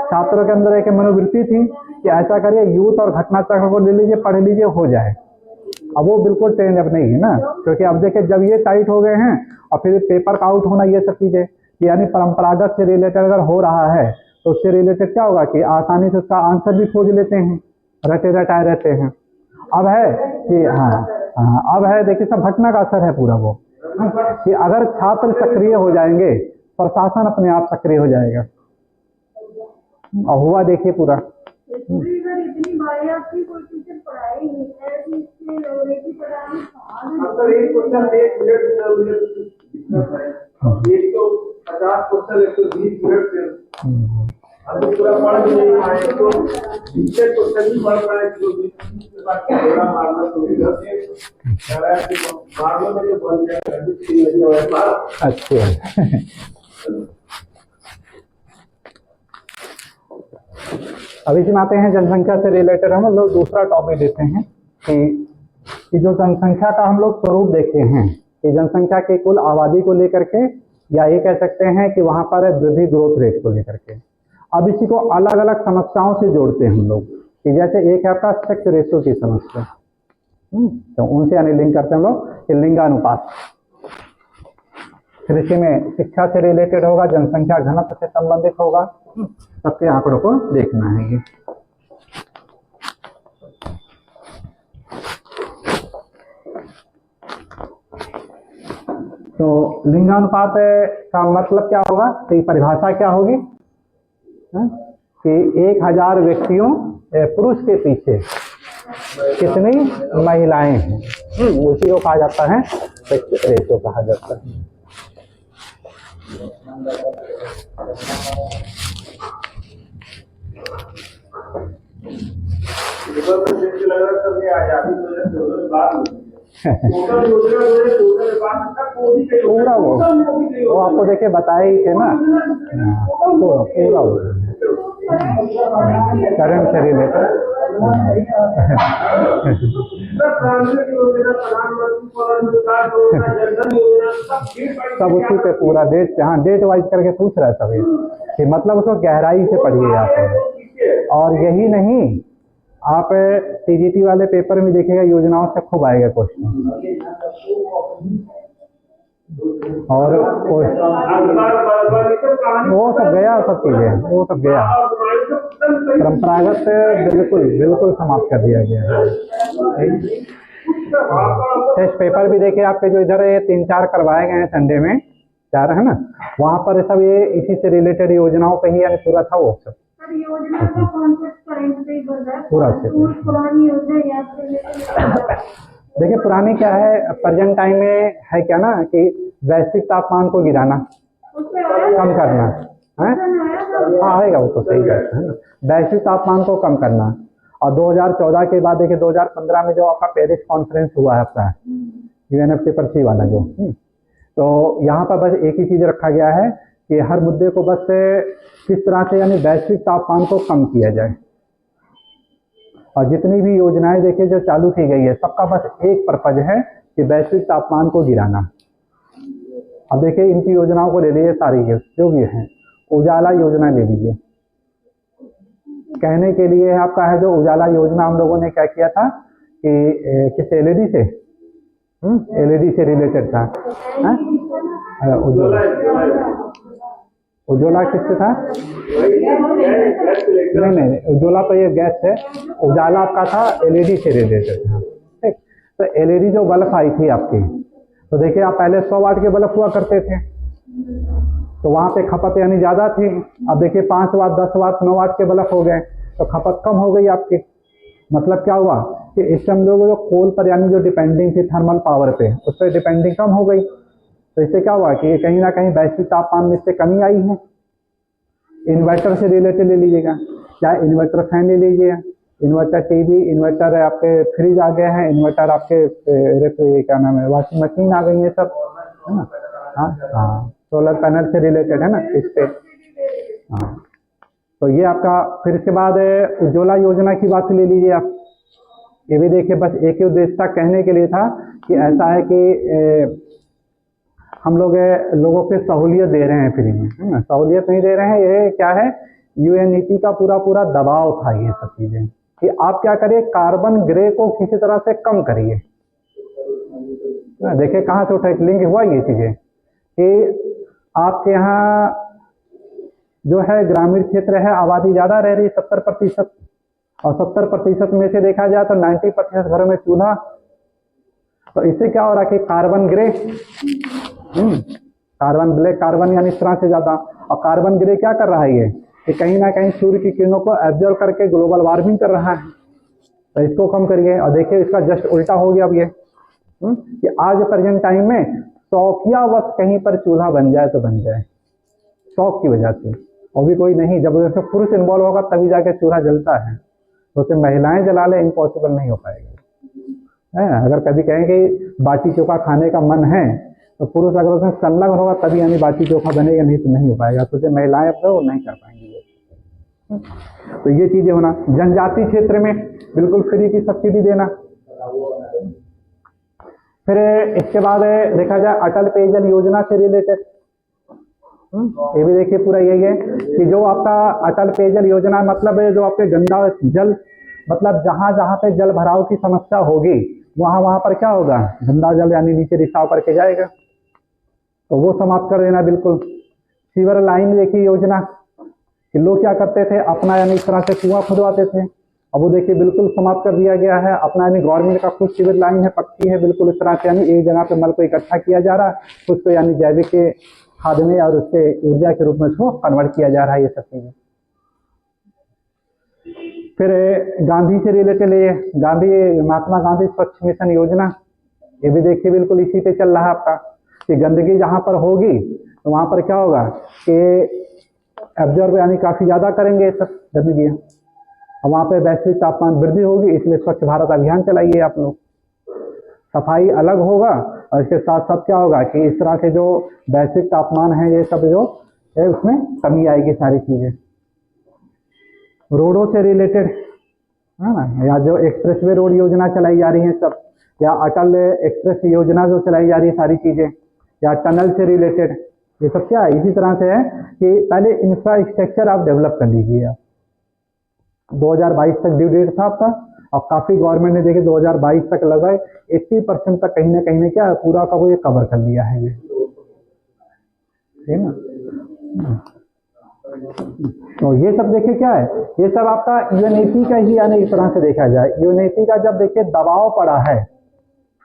छात्रों के अंदर एक मनोवृत्ति थी कि ऐसा करिए यूथ और घटना चक्र को ले लीजिए, पढ़ लीजिए, हो जाए। अब वो बिल्कुल ट्रेंड अब नहीं है ना, क्योंकि अब देखिए जब ये टाइट हो गए हैं और फिर पेपर का आउट होना, ये सब चीजें यानी परंपरागत से रिलेटेड अगर हो रहा है तो उससे रिलेटेड क्या होगा कि आसानी से उसका आंसर भी खोज लेते हैं, रटे रटाए रहते हैं। अब है कि अब है देखिए सब घटना का असर है पूरा वो कि अगर छात्र सक्रिय हो जाएंगे प्रशासन अपने आप सक्रिय हो जाएगा। और हुआ देखिए पूरा। इतनी वाहियात की कोई टीचर पढ़ाई नहीं है कि इसके अंग्रेजी पढ़ाने सर एक क्वेश्चन 1 मिनट 150 क्वेश्चन 120 मिनट से अब पूरा पढ़ नहीं पाए तो बीचे क्वेश्चन ही पढ़ पाए जो के बाद थोड़ा मारना तो इधर से कह रहा है कि मारना में जो बन गया नहीं हो पास। अच्छा अब इसमें आते हैं जनसंख्या से रिलेटेड हम लोग दूसरा टॉपिक देते हैं कि जो जनसंख्या का हम लोग स्वरूप देखते हैं कि जनसंख्या के कुल आबादी को लेकर के, या ये कह सकते हैं कि वहां पर वृद्धि ग्रोथ रेट को लेकर के। अब इसी को अलग अलग समस्याओं से जोड़ते हैं हम लोग कि जैसे एक है आपका सेक्स रेशियो की समस्या, तो उनसे यानी लिंक करते हैं हम लोग कि लिंगानुपात। कृषि में शिक्षा से रिलेटेड होगा, जनसंख्या घनत्व से संबंधित होगा, सबके आंकड़ों को देखना है ये। तो लिंगानुपात का मतलब क्या होगा, तो ये परिभाषा क्या होगी कि 1000 व्यक्तियों पुरुष के पीछे कितनी महिलाएं हैं, उसी को कहा जाता है सेक्स रेशियो कहा जाता है। पूरा वो आपको देखे बताए ही थे ना, पूरा वो करंट से रिलेटेड सब उसी पे पूरा डेट, हाँ डेट वाइज करके पूछ रहा है सभी कि मतलब उसको गहराई से पढ़िए आप। और यही नहीं, आप सीजीटी वाले पेपर में देखिएगा योजनाओं से खूब आएगा क्वेश्चन। और वो सब गया, सब चीजें वो सब गया, परंपरागत बिल्कुल बिल्कुल समाप्त कर दिया गया है। टेस्ट पेपर भी देखिए आपके जो इधर 3-4 करवाए गए हैं संडे में 4 है ना, वहाँ पर सब ये इसी से रिलेटेड योजनाओं पे ही पूरा था वो सब योजना का कॉन्सेप्ट करंट पे ही बन रहा है पूरा से। पुरानी योजना याद करने देखिए पुरानी क्या है, प्रेजेंट टाइम में है क्या ना कि वैश्विक तापमान को गिराना, कम करना है, हाँ आएगा वो तो सही बात है ना, वैश्विक तापमान को कम करना। और 2014 के बाद देखिए 2015 में जो आपका पेरिस कॉन्फ्रेंस हुआ है आपका UNFCCC वाला जो, तो यहाँ पर बस एक ही चीज रखा गया है कि हर मुद्दे को बस किस तरह से यानी वैश्विक तापमान को कम किया जाए। और जितनी भी योजनाएं देखिए जो चालू की गई है सबका बस एक पर्पज है कि वैश्विक तापमान को गिराना। अब देखिए इनकी योजनाओं को ले लीजिए सारी जो भी हैं, उजाला योजना ले लीजिए, कहने के लिए आपका है जो उजाला योजना हम लोगों ने क्या किया था कि किस एलईडी से से रिलेटेड था, उज्ज्वला किससे था, नहीं उज्ज्वला तो ये गैस है, उजाला आपका था एलईडी से रिलेटेड था। ठीक, तो एलईडी जो बल्ब आई थी आपकी, तो देखिए आप पहले 100 वाट के बल्ब हुआ करते थे तो वहाँ पे खपत यानी ज़्यादा थी। अब देखिए 5 वाट 10 वाट 9 वाट के बल्ब हो गए तो खपत कम हो गई आपकी। मतलब क्या हुआ कि इस टाइम लोग जो कोल पर यानी जो डिपेंडिंग थी थर्मल पावर पे, उस पर डिपेंडिंग कम हो गई। तो इससे क्या हुआ कि कहीं ना कहीं वैश्विक तापमान में इससे कमी आई है। इन्वर्टर से रिलेटेड ले लीजिएगा, चाहे इन्वर्टर फैन ले लीजिए इन्वर्टर टीवी, इन्वर्टर आपके फ्रिज आ गए हैं, इन्वर्टर आपके क्या नाम है, वॉशिंग मशीन आ गई है सब, है ना। हाँ हाँ, सोलर पैनल से रिलेटेड है ना इस पे। हाँ, तो ये आपका, फिर इसके बाद उज्ज्वला योजना की बात ले लीजिए आप। ये भी देखिए, बस एक ही उद्देश्य था, कहने के लिए था कि ऐसा है कि हम लोग लोगों के सहूलियत दे रहे हैं फ्री में, है ना। सहूलियत नहीं दे रहे हैं, ये क्या है, यूएनईपी का पूरा पूरा दबाव था ये सब चीजें, कि आप क्या करिए, कार्बन ग्रे को किसी तरह से कम करिए। देखिए कहाँ से उठा, लिंक हुआ ये चीजें कि आपके यहाँ जो है ग्रामीण क्षेत्र है, आबादी ज्यादा रह रही है 70%, और 70% में से देखा जाए तो 90% घरों में चूल्हा। तो इससे क्या हो रहा है कि carbon grey, carbon black, carbon यानी इस तरह से ज्यादा, और कार्बन ग्रे क्या कर रहा है ये, कि कहीं ना कहीं सूर्य की किरणों को एब्जॉर्ब करके ग्लोबल वार्मिंग कर रहा है। तो इसको कम करिए। और देखिए इसका जस्ट उल्टा हो गया अब ये, कि आज प्रेजेंट टाइम में शौकिया बस कहीं पर चूल्हा बन जाए तो बन जाए, शौक की वजह से, और भी कोई नहीं। जब उसमें पुरुष इन्वॉल्व होगा तभी जाके चूल्हा जलता है, तो उसे महिलाएं जला ले, इम्पॉसिबल नहीं हो पाएगा। अगर कभी कहें कि बाटी चोखा खाने का मन है, तो पुरुष अगर उसमें संलग्न होगा तभी यानी बाटी चोखा बनेगा, नहीं तो नहीं हो पाएगा। तो उसे महिलाएं अपने वो नहीं कर पाएंगी। तो ये चीजें होना। जनजाति क्षेत्र में बिल्कुल फ्री की सब्सिडी देना। फिर इसके बाद देखा जाए अटल पेयजल योजना से रिलेटेड, ये भी देखिए पूरा यही है कि जो आपका अटल पेयजल योजना मतलब है, जो आपके गंदा जल, मतलब जहां जहां पे जल भराव की समस्या होगी वहां वहां पर क्या होगा, गंदा जल यानी नीचे रिसाव करके जाएगा, तो वो समाप्त कर देना बिल्कुल। सीवर लाइन देखिए योजना, कि लोग क्या करते थे, अपना यानी इस तरह से कुआं खुदवाते थे, अब वो देखिए बिल्कुल समाप्त कर दिया गया है। अपना यानी गवर्नमेंट का खुद सीवर लाइन है, पक्की है बिल्कुल इस तरह से, यानी एक जगह पे मल को इकट्ठा किया जा रहा है, उसको यानी जैविक खाद में और उसके ऊर्जा के रूप में उसको कन्वर्ट किया जा रहा है, ये सब चीजें। फिर गांधी से रिलेटेड ये महात्मा गांधी स्वच्छ मिशन योजना, ये भी देखिए बिल्कुल इसी पे चल रहा है आपका, कि गंदगी जहां पर होगी तो वहां पर क्या होगा कि एब्जॉर्ब यानी काफी ज्यादा करेंगे ये सब गंदगी, और वहां पे वैश्विक तापमान वृद्धि होगी, इसलिए स्वच्छ भारत अभियान चलाइए आप लोग। सफाई अलग होगा, और इसके साथ साथ क्या होगा कि इस तरह के जो वैश्विक तापमान है ये सब जो है उसमें कमी आएगी, सारी चीजें। रोडों से रिलेटेड है ना, या जो एक्सप्रेसवे रोड योजना चलाई जा रही है सब, या अटल एक्सप्रेस योजना जो चलाई जा रही है सारी चीजें, या टनल से रिलेटेड, ये सब क्या है, इसी तरह से है कि पहले इंफ्रास्ट्रक्चर आप डेवलप कर लीजिए। आप 2022 तक ड्यू डेट था आपका, और काफी गवर्नमेंट ने देखिए 2022 तक लगभग 80% तक कहीं ना कहीं क्या पूरा का वो ये कवर कर लिया है, ये ठीक ना। तो ये सब देखिए क्या है, ये सब आपका यूएनईपी का ही यानी इस तरह से देखा जाए, यूएनईपी का जब देखिए दबाव पड़ा है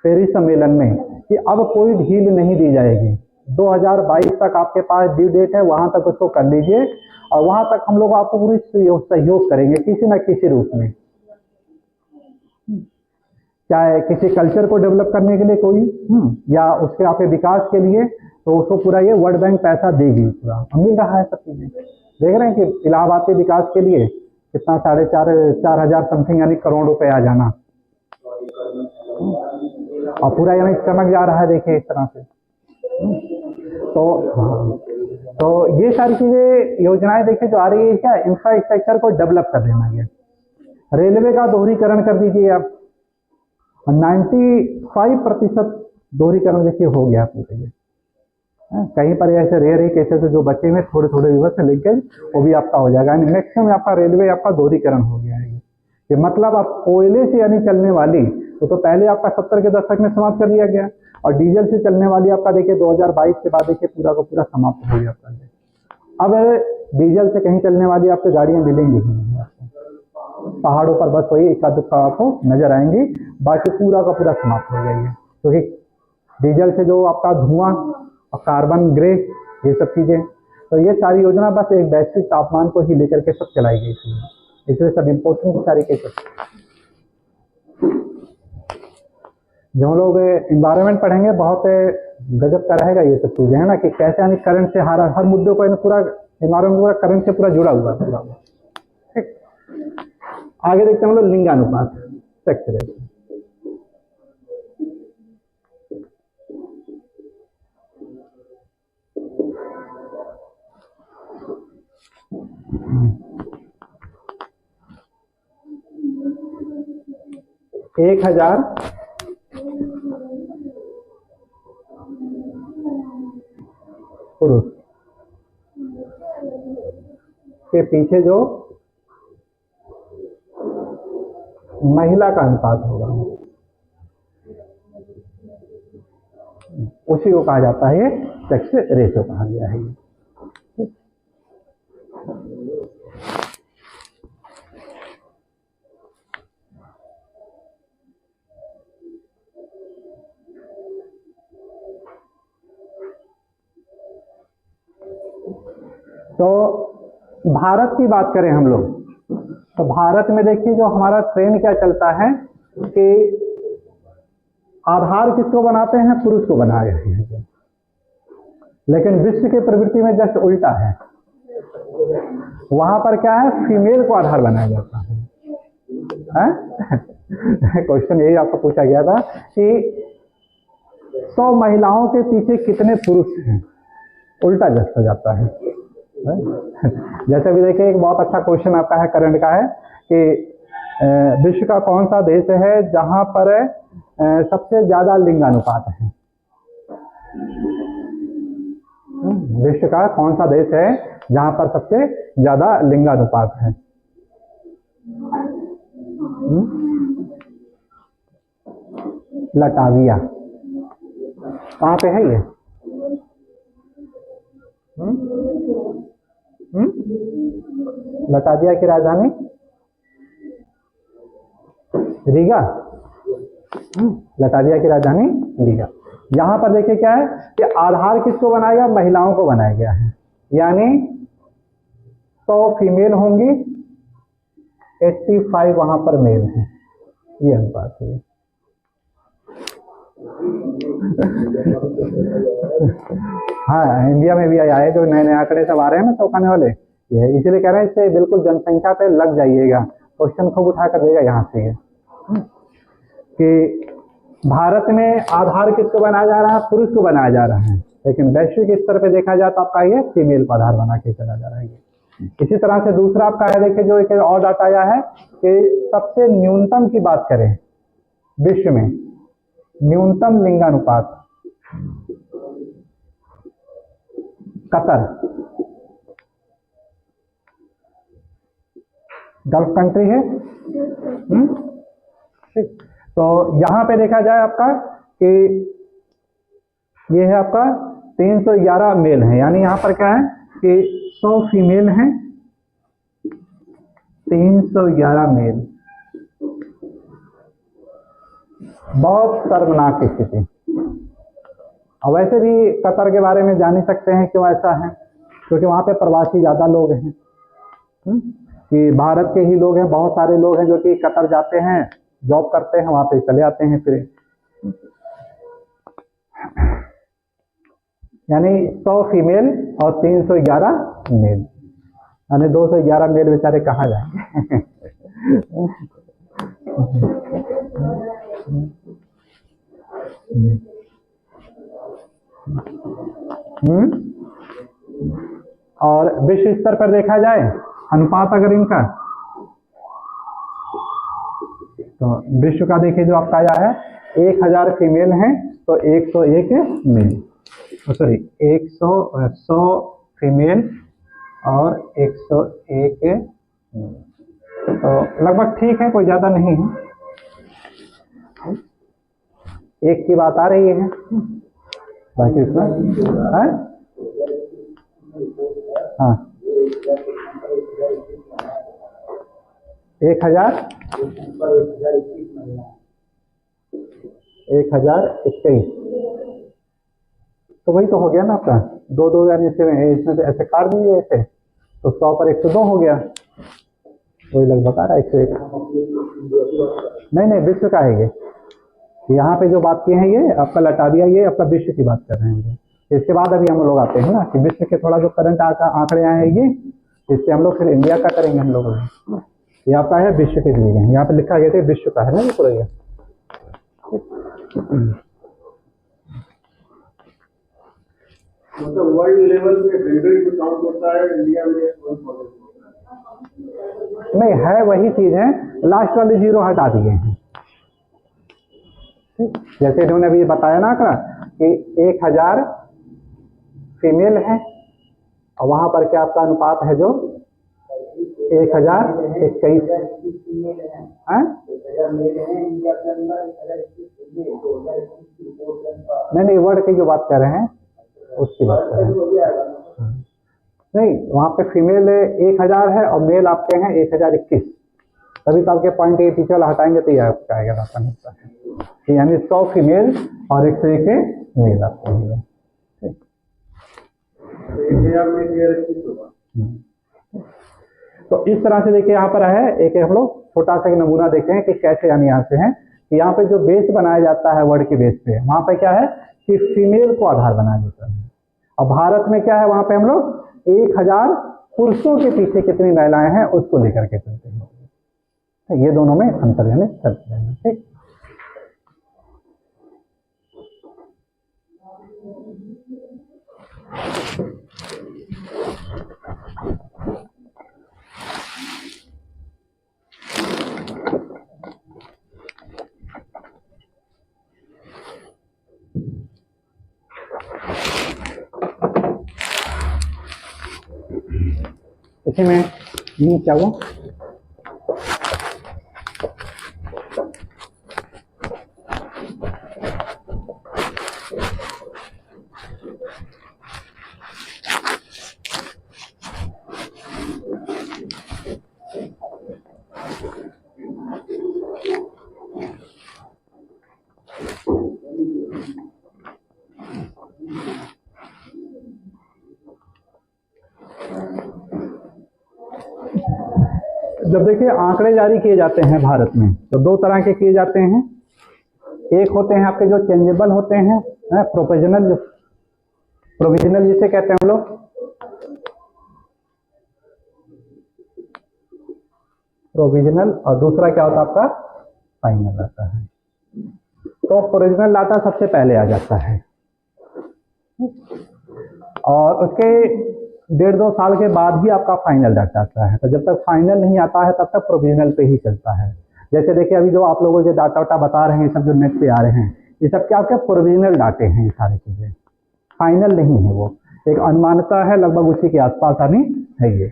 पेरिस सम्मेलन में कि अब कोई ढील नहीं दी जाएगी, 2022 तक आपके पास ड्यू डेट है, वहां तक उसको कर लीजिए, और वहां तक हम लोग आपको पूरी सहयोग करेंगे किसी न किसी रूप में, चाहे किसी कल्चर को डेवलप करने के लिए कोई या उसके आपके विकास के लिए, तो उसको पूरा ये वर्ल्ड बैंक पैसा देगी, पूरा मिल रहा है सब चीजें। देख रहे हैं कि इलाहाबाद के विकास के लिए कितना 4,500 समथिंग यानी करोड़ रुपए आ जाना, और पूरा यानी चमक जा रहा है देखिए इस तरह से। तो ये सारी चीजें योजनाएं देखिए जो आ रही है, क्या इंफ्रास्ट्रक्चर को डेवलप कर देना है। रेलवे का दोहरीकरण कर दीजिए आप, 95% दोहरीकरण देखिए हो गया पूरे। ये कहीं पर ऐसे रेयर ही केसेस जो बचे हुए थोड़े थोड़े विवश से लिंकेज, वो भी आपका हो जाएगा। मैक्सिमम आपका रेलवे आपका दोहरीकरण हो गया है। ये मतलब आप कोयले से यानी चलने वाली तो पहले आपका 70 के दशक में समाप्त कर दिया गया, और डीजल से चलने वाली आपका देखिए 2022 के बाद देखिए पूरा का पूरा समाप्त हो गया आपका। अब डीजल से कहीं चलने वाली आपको गाड़ियां मिलेंगी ही नहीं आपको, पहाड़ों पर बस वही एक आध आपको नजर आएंगी, बाकी पूरा का पूरा समाप्त हो गया है। क्योंकि डीजल से जो आपका धुआं और कार्बन ग्रे ये सब चीजें, तो ये सारी योजना बस एक वैश्विक तापमान को ही लेकर के सब चलाई गई थी, इसलिए सब इम्पोर्टेंट सारी केसेस। जो लोग इन्वायरमेंट पढ़ेंगे बहुत गजब का रहेगा ये सब चीजें, है ना, कि कैसे यानी करंट से हर मुद्दे को पूरा इन्वायरमेंट पूरा करंट से पूरा जुड़ा हुआ है पूरा। ठीक, आगे देखते हैं हम लोग लिंगानुपात, सेक्स रेशियो। एक 1000 पुरुष के पीछे जो महिला का अनुपात होगा उसी को कहा जाता है, सेक्स रेशियो कहा गया है। तो भारत की बात करें हम लोग, तो भारत में देखिए जो हमारा ट्रेंड क्या चलता है कि आधार किसको बनाते हैं, पुरुष को बनाया है, लेकिन विश्व की प्रवृत्ति में जस्ट उल्टा है। वहां पर क्या है, फीमेल को आधार बनाया जाता है। क्वेश्चन यही आपको पूछा गया था कि 100 महिलाओं के पीछे कितने पुरुष हैं, उल्टा जस्ट हो जाता है। जैसे भी देखिए एक बहुत अच्छा क्वेश्चन आपका है, करंट का है कि विश्व का कौन सा देश है जहां पर सबसे ज्यादा लिंगानुपात है। विश्व का कौन सा देश है जहां पर सबसे ज्यादा लिंगानुपात है? लटाविया। कहाँ पे है ये? लटाविया की राजधानी रीगा। लटाविया की राजधानी रीगा। यहाँ पर देखिए क्या है कि आधार किसको बनाया गया, महिलाओं को बनाया गया है, यानी 100 फीमेल होंगी, 85 वहां पर मेल है, ये अनुपात है। हाँ, इंडिया में भी आया है, जो नए नए आंकड़े सब आ रहे हैं ना चौंकाने वाले, ये इसीलिए कह रहे हैं इससे बिल्कुल जनसंख्या पे लग जाइएगा, क्वेश्चन खूब उठा कर देगा यहाँ से कि भारत में आधार किसको बनाया जा रहा है, पुरुष को बनाया जा रहा है, लेकिन वैश्विक स्तर पे देखा जाए तो आपका ये फीमेल को आधार बना के चला जा रहा है। इसी तरह से दूसरा आपका है, देखिए जो एक और डाटा आया है कि सबसे न्यूनतम की बात करें विश्व में, न्यूनतम लिंगानुपात कतर, गल्फ कंट्री है। ठीक, तो यहां पे देखा जाए आपका कि ये है आपका 311 मेल है, यानी यहां पर क्या है कि 100 फीमेल हैं, 311 मेल। बहुत शर्मनाक स्थिति। और वैसे भी कतर के बारे में जान ही सकते हैं क्यों ऐसा है, क्योंकि वहां पे प्रवासी ज्यादा लोग हैं, कि भारत के ही लोग हैं, बहुत सारे लोग हैं जो कि कतर जाते हैं, जॉब करते हैं, वहां पे चले आते हैं फिर। यानी 100 फीमेल और 311 मेल, यानी 211 मेल बेचारे कहाँ जाएंगे। और विश्व स्तर पर देखा जाए अनुपात अगर इनका, तो विश्व का देखिए जो आपका आया है 1000 फीमेल हैं तो 101 मेल, सॉरी 100 फीमेल और 101 मेल, तो लगभग ठीक है, कोई ज्यादा नहीं है। एक की बात आ रही है, बाकी इसमें हाँ 1021, तो वही तो हो गया ना आपका 2 यानी इसमें तो ऐसे काट दीजिए ऐसे, तो 100 पर 102 हो गया, वही लगभग आ रहा है 101। नहीं विश्व का है ये, यहाँ पे जो बात की है ये आपका लटाविया, ये आपका विश्व की बात कर रहे हैं। इसके बाद अभी हम लोग आते हैं ना कि विश्व के थोड़ा जो करंट आंकड़े आए हैं ये, इससे हम लोग फिर इंडिया का करेंगे हम लोग। ये आपका है विश्व के दिए गए, यहाँ पे लिखा गया था विश्व का है ना ये पूरा ये। मतलब वर्ल्ड लेवल पे 100 जो काउंट होता है, इंडिया में 140 नहीं है वही चीज है, लास्ट वाले जीरो हटा दिए हैं। ठीक, जैसे इन्होंने अभी बताया ना कि 1000 फीमेल है और वहां पर क्या आपका अनुपात है जो 1021 है। नहीं वर्ड की जो बात कर रहे हैं उसकी बात कर रहे हैं। नहीं वहां पे फीमेल 1000 है और मेल आपके हैं 1021। तभी तो आपके पॉइंट ये पीछे वाला हटाएंगे तो ये आपका आएगा आपका मिलता है, यानी 100 फीमेल और 101 मेल आपको मिलेगा। तो इस तरह से देखिए यहाँ पर है एक हम लोग छोटा सा नमूना देखे हैं कि कैसे यानी यहाँ से है कि यहाँ पे जो बेस बनाया जाता है वर्ड के बेस पे, वहां पे क्या है कि फीमेल को आधार बनाया जाता है। और भारत में क्या है वहां पे हम लोग 1000 पुरुषों के पीछे कितनी महिलाएं हैं उसको लेकर के चलते हैं। ये दोनों में अंतर यानी चलते हैं। ठीक, इसी में ये क्या हुआ जब देखिए आंकड़े जारी किए जाते हैं भारत में तो दो तरह के किए जाते हैं। एक होते हैं आपके जो चेंजेबल होते हैं, प्रोविजनल जिसे कहते हैं हम लोग, प्रोविजनल, और दूसरा क्या होता है आपका फाइनल आता है। तो प्रोविजनल डाटा सबसे पहले आ जाता है और उसके 1.5-2 साल के बाद ही आपका फाइनल डाटा आता है। तो जब तक फाइनल नहीं आता है तब तक प्रोविजनल पे ही चलता है। जैसे देखिए अभी जो आप लोगों के डाटा वाटा बता रहे हैं, सब जो नेट पे आ रहे हैं, ये सब क्या आपके प्रोविजनल डाटे हैं, ये सारी चीजें फाइनल नहीं है, वो एक अनुमानता है, लगभग उसी के आसपास आनी है ये।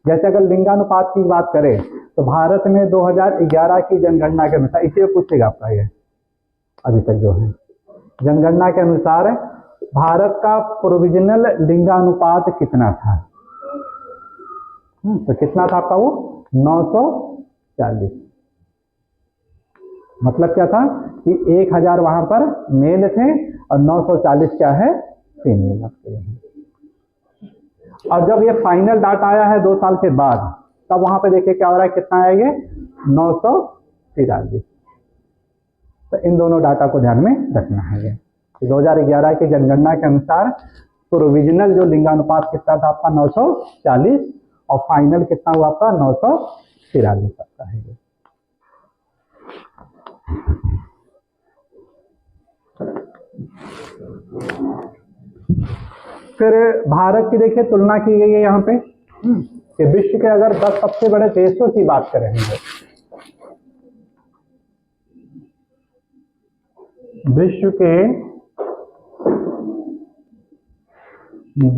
जैसे अगर लिंगानुपात की बात करें तो भारत में 2011 की जनगणना के अनुसार, इसी में पूछेगा आपका ये अभी तक जो है जनगणना के अनुसार भारत का प्रोविजनल लिंगानुपात कितना था? तो कितना था आपका वो 940। मतलब क्या था कि 1000 वहां पर मेल थे और 940 क्या है फीमेल आपके। और जब ये फाइनल डाटा आया है 2 साल के बाद, तब वहां पे देखिए क्या हो रहा है, कितना है ये 943। तो इन दोनों डाटा को ध्यान में रखना है। ये 2011 की जनगणना के अनुसार प्रोविजनल जो लिंगानुपात कितना था आपका 940 और फाइनल कितना हुआ आपका 943 आपका है। फिर भारत की देखिए तुलना की गई है यहाँ पे कि विश्व के अगर 10 सबसे बड़े देशों की बात करेंगे, विश्व के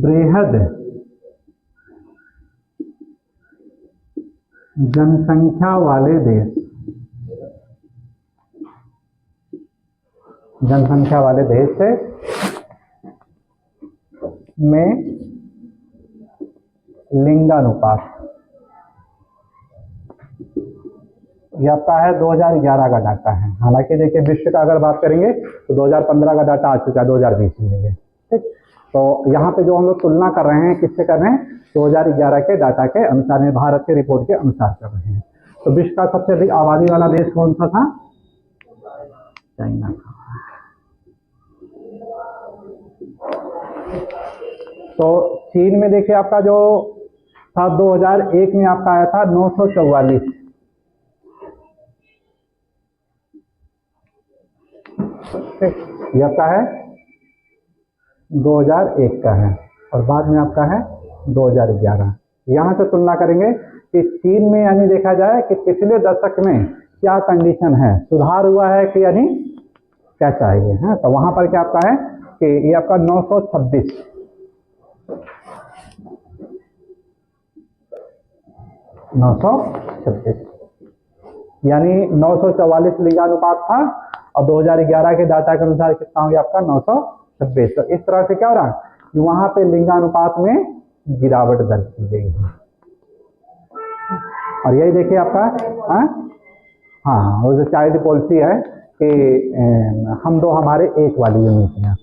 बृहद जनसंख्या वाले देश, जनसंख्या वाले देश में लिंगानुपात, ये आपका है 2011 का डाटा है। हालांकि देखिए विश्व का अगर बात करेंगे तो 2015 का डाटा आ चुका है 2020 में। ठीक, तो यहाँ पे जो हम लोग तुलना कर रहे हैं किससे कर रहे हैं, 2011 के डाटा के अनुसार में, भारत के रिपोर्ट के अनुसार कर रहे हैं। तो विश्व का सबसे अधिक आबादी वाला देश कौन सा था? चाइना था। तो चीन में देखिए आपका जो था 2001 में आपका आया था 944, ठीक, ये आपका है 2001 का है और बाद में आपका है 2011। यहाँ से तुलना करेंगे कि चीन में यानी देखा जाए कि पिछले दशक में क्या कंडीशन है, सुधार हुआ है कि यानी कैसा है ये है। तो वहाँ पर क्या आपका है कि ये आपका 926 यानी 944 लिंगानुपात था और 2011 के डाटा के अनुसार कितना हो गया आपका 926। तो इस तरह से क्या हो रहा है कि वहां पे लिंगानुपात में गिरावट दर्ज की गई है। और यही देखिए आपका हाँ वो जो चाइल्ड पॉलिसी है कि हम दो हमारे एक वाली जो नीतियाँ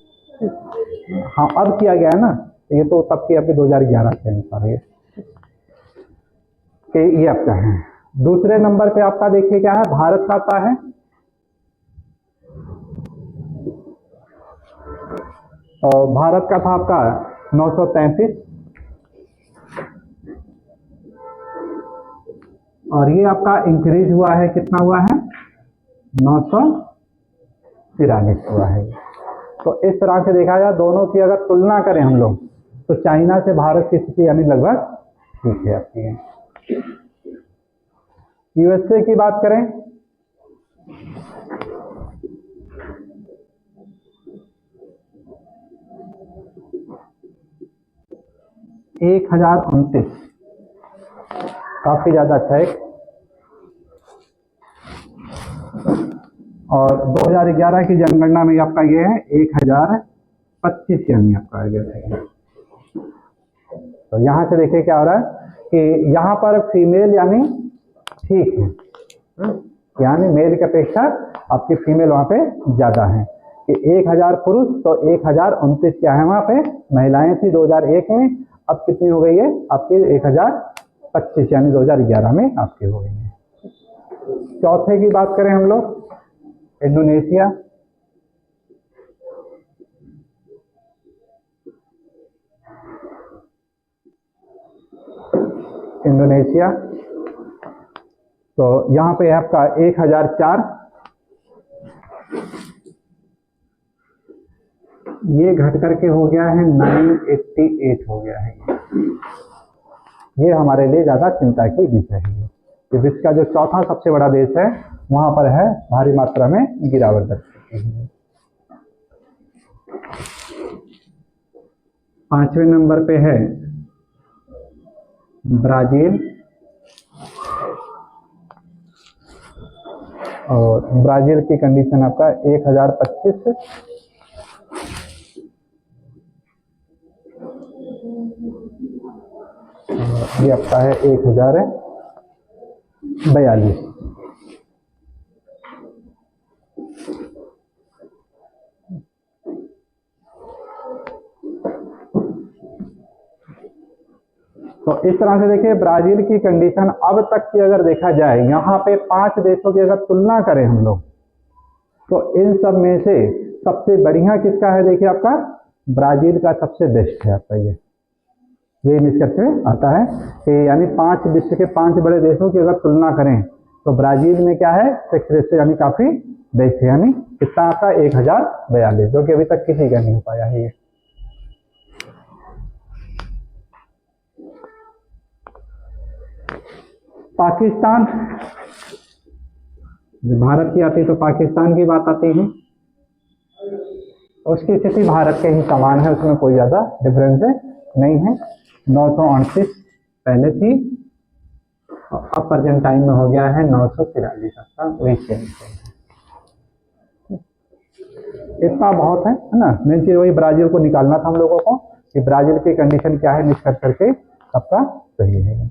हाँ अब किया गया है ना, ये तो तब की आपके 2011 के अनुसार है कि ये आपका है। दूसरे नंबर पे आपका देखिए क्या है, भारत का आता है। और भारत का था आपका 933 और ये आपका इंक्रीज हुआ है, कितना हुआ है 943 हुआ है। तो इस तरह से देखा जाए दोनों की अगर तुलना करें हम लोग तो चाइना से भारत की स्थिति यानी लगभग ठीक है आपकी है। यूएसए की बात करें 1029 काफी ज्यादा अच्छा है। और 2011 की जनगणना में आपका ये है 1025 यानी आपका है। तो यहाँ से देखिए क्या हो रहा है कि यहाँ पर फीमेल यानी ठीक है, यानी मेल की अपेक्षा आपकी फीमेल वहाँ पे ज्यादा है कि 1000 पुरुष तो 1029 क्या है वहाँ पे महिलाएं थी 2001 में, अब कितनी हो गई है आपकी 1025 यानी 2011 में आपकी हो गई है। चौथे की बात करें हम लोग इंडोनेशिया, इंडोनेशिया तो यहाँ पे आपका 1004, ये घट करके हो गया है 988 हो गया है। ये हमारे लिए ज्यादा चिंता की विषय है कि विश्व का जो चौथा सबसे बड़ा देश है वहां पर है भारी मात्रा में गिरावट दर्ज की है। 5वें नंबर पे है ब्राजील और ब्राजील की कंडीशन आपका 1025 ये आपका है 1042। तो इस तरह से देखिए ब्राजील की कंडीशन अब तक की अगर देखा जाए यहाँ पे 5 देशों की अगर तुलना करें हम लोग तो इन सब में से सबसे बढ़िया किसका है देखिए आपका ब्राजील का सबसे बेस्ट है आपका ये निष्कर्ष में आता है कि यानी 5 विश्व के 5 बड़े देशों की अगर तुलना करें तो ब्राजील में क्या है सेक्स रेशियो यानी काफी बेस्ट है, यानी कितना आपका 1042 जो कि अभी तक किसी का नहीं हो पाया है। ये पाकिस्तान, भारत की आती तो पाकिस्तान की बात आती है, उसकी स्थिति भारत के ही समान है, उसमें कोई ज्यादा डिफरेंस नहीं है। 938 पहले थी अब प्रेजेंट टाइम में हो गया है 943 आपका वही चेंज है। इतना बहुत है ना, मेन चीज वही ब्राजील को निकालना था हम लोगों को कि ब्राजील की कंडीशन क्या है निष्कर्ष करके सबका सही है।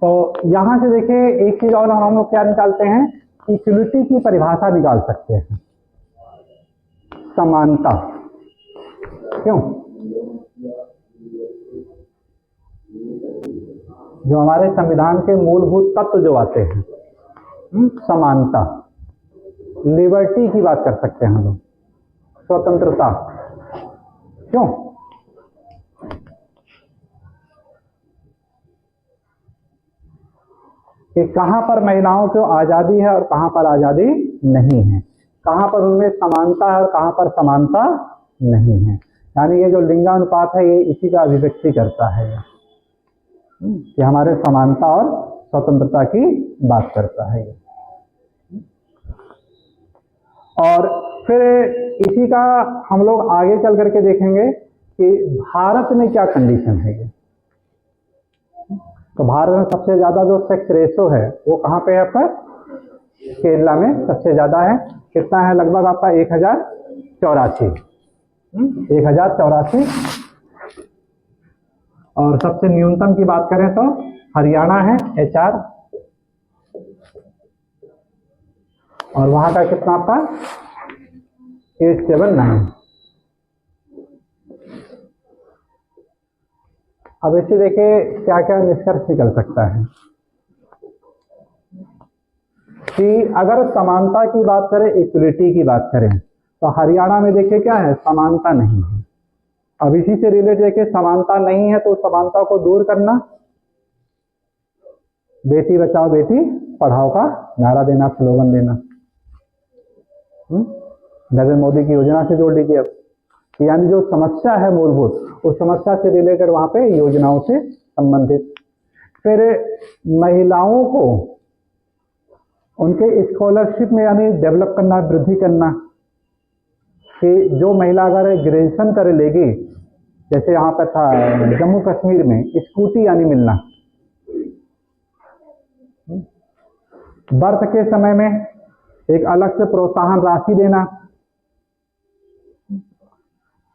तो यहां से देखिए एक चीज और हम लोग क्या निकालते हैं, इक्वलिटी की परिभाषा निकाल सकते हैं, समानता। क्यों? जो हमारे संविधान के मूलभूत तत्व जो आते हैं, समानता, लिबर्टी की बात कर सकते हैं हम लोग, स्वतंत्रता। क्यों? कि कहां पर महिलाओं को आजादी है और कहां पर आजादी नहीं है, कहां पर उनमें समानता है और कहां पर समानता नहीं है। यानी ये जो लिंगानुपात है ये इसी का अभिव्यक्ति करता है, कि हमारे समानता और स्वतंत्रता की बात करता है। और फिर इसी का हम लोग आगे चल करके देखेंगे कि भारत में क्या कंडीशन है ये। तो भारत में सबसे ज्यादा जो सेक्स रेशो है वो कहाँ पे है आपका? केरला में सबसे ज्यादा है। कितना है? लगभग आपका 1084। 1084। और सबसे न्यूनतम की बात करें तो हरियाणा है HR, और वहां का कितना आपका? 879। अब इसे देखिए क्या क्या निष्कर्ष निकल सकता है कि अगर समानता की बात करें, इक्वलिटी की बात करें, तो हरियाणा में देखिए क्या है? समानता नहीं है। अब इसी से रिलेटेड देखिए समानता नहीं है तो समानता को दूर करना, बेटी बचाओ बेटी पढ़ाओ का नारा देना, स्लोगन देना। नरेंद्र मोदी की योजना से जोड़ लीजिए अब, यानी जो समस्या है मूलभूत, उस समस्या से रिलेटेड वहां पे योजनाओं से संबंधित। फिर महिलाओं को उनके स्कॉलरशिप में यानी डेवलप करना, वृद्धि करना, कि जो महिला अगर ग्रेजुएशन कर लेगी, जैसे यहाँ पर था जम्मू कश्मीर में स्कूटी यानी मिलना, बर्थ के समय में एक अलग से प्रोत्साहन राशि देना,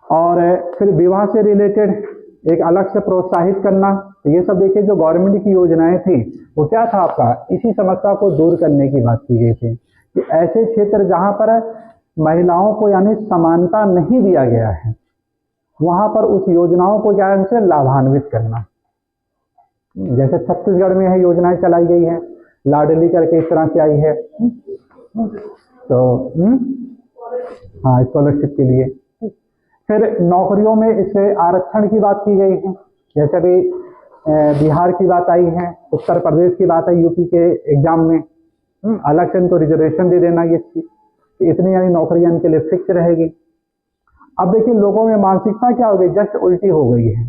और फिर विवाह से रिलेटेड एक अलग से प्रोत्साहित करना। ये सब देखिए जो गवर्नमेंट की योजनाएं थी वो क्या था आपका? इसी समस्या को दूर करने की बात की गई थी, कि ऐसे क्षेत्र जहां पर महिलाओं को यानी समानता नहीं दिया गया है, वहां पर उस योजनाओं को क्या है? से लाभान्वित करना। जैसे छत्तीसगढ़ में है योजनाएं चलाई गई है, लाडली करके इस तरह से आई है, तो हाँ स्कॉलरशिप के लिए। फिर नौकरियों में इसे आरक्षण की बात की गई है, जैसे अभी बिहार की बात आई है, उत्तर प्रदेश की बात आई यूपी के एग्जाम में, अलग से इनको रिजर्वेशन दे देना, ये इतनी यानी नौकरियां इनके लिए फिक्स रहेगी। अब देखिए लोगों में मानसिकता क्या हो गई? जस्ट उल्टी हो गई है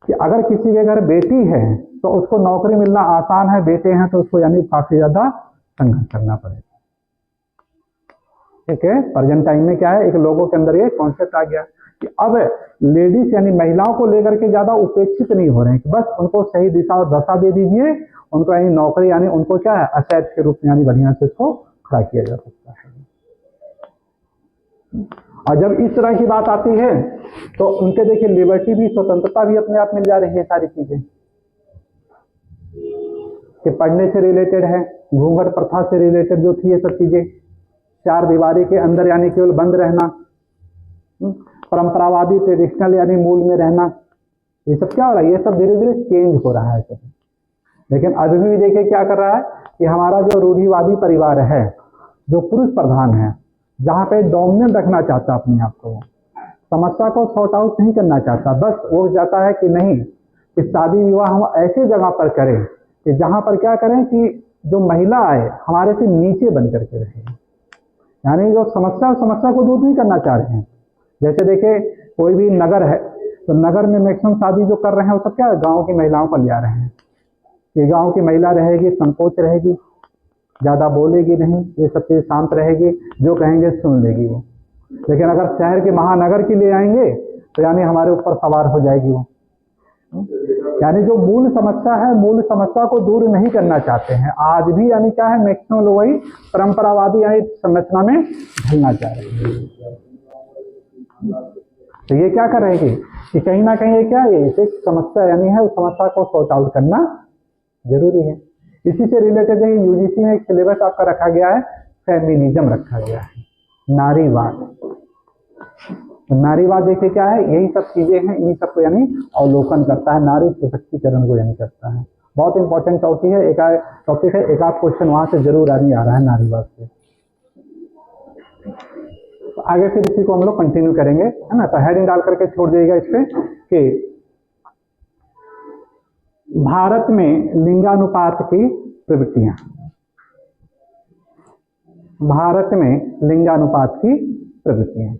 कि अगर किसी के घर बेटी है तो उसको नौकरी मिलना आसान है, बेटे हैं तो उसको यानी काफी ज्यादा संघर्ष करना पड़ेगा। ठीक है, प्रेजेंट टाइम में क्या है, एक लोगों के अंदर ये कॉन्सेप्ट आ गया कि अब लेडीज यानी महिलाओं को लेकर के ज्यादा उपेक्षित नहीं हो रहे हैं, कि बस उनको सही दिशा और दशा दे दीजिए, उनको यानी नौकरी यानी उनको क्या है असेट के रूप में यानी बढ़िया से उसको खड़ा किया जा सकता है। और जब इस तरह की बात आती है तो उनके देखिए लिबर्टी भी, स्वतंत्रता भी अपने आप मिल जा रही है। सारी चीजें कि पढ़ने से रिलेटेड है, घूंघट प्रथा से रिलेटेड जो थी ये सब चीजें, चार दीवारी के अंदर यानी केवल बंद रहना, परंपरावादी ट्रेडिशनल यानी मूल में रहना, ये सब क्या हो रहा है? ये सब धीरे धीरे चेंज हो रहा है सब। लेकिन अभी भी देखिए क्या कर रहा है कि हमारा जो रूढ़िवादी परिवार है, जो पुरुष प्रधान है, जहाँ पे डोमिनेंट रखना चाहता अपने आप को, समस्या को सॉर्ट आउट नहीं करना चाहता, बस वो चाहता है कि नहीं कि शादी विवाह हम ऐसी जगह पर करें कि जहाँ पर क्या करें कि जो महिला है हमारे से नीचे बन करके रहे, यानी जो समस्या को दूर नहीं करना चाह रहे हैं। जैसे देखिए कोई भी नगर है तो नगर में मैक्सिमम शादी जो कर रहे हैं वो सब क्या है? गाँव की महिलाओं को ले आ रहे हैं कि गाँव की महिला रहेगी, संकोच रहेगी, ज्यादा बोलेगी नहीं, ये सब चीज शांत रहेगी, जो कहेंगे सुन लेगी वो। लेकिन अगर शहर के महानगर की ले आएंगे तो यानी हमारे ऊपर सवार हो जाएगी वो। यानी जो मूल समस्या है, मूल समस्या को दूर नहीं करना चाहते हैं आज भी, यानी क्या है मैक्सिमम लोग वही परंपरावादी यानी संरचना में ढलना चाह रहे हैं। तो ये क्या कर रहे हैं कि कहीं ना कहीं ये क्या है, इसे समस्या यानी है उस समस्या को सॉर्ट आउट करना जरूरी है। इसी से रिलेटेड है यूजीसी में एक सिलेबस आपका रखा गया है, फेमिनिज्म रखा गया है, नारीवाद। नारीवाद देखिए क्या है, यही सब चीजें हैं, इन्हीं सबको यानी अवलोकन करता है, नारी सशक्तिकरण को यानी करता है। बहुत इंपॉर्टेंट टॉपिक है, एक आध क्वेश्चन वहां से जरूर आ रहा है नारीवाद से। तो आगे फिर इसी को हम लोग कंटिन्यू करेंगे, है ना। तो हेडिंग डाल करके छोड़ दिएगा इस पे कि भारत में लिंगानुपात की प्रवृत्तियां, भारत में लिंगानुपात की प्रवृत्तियां।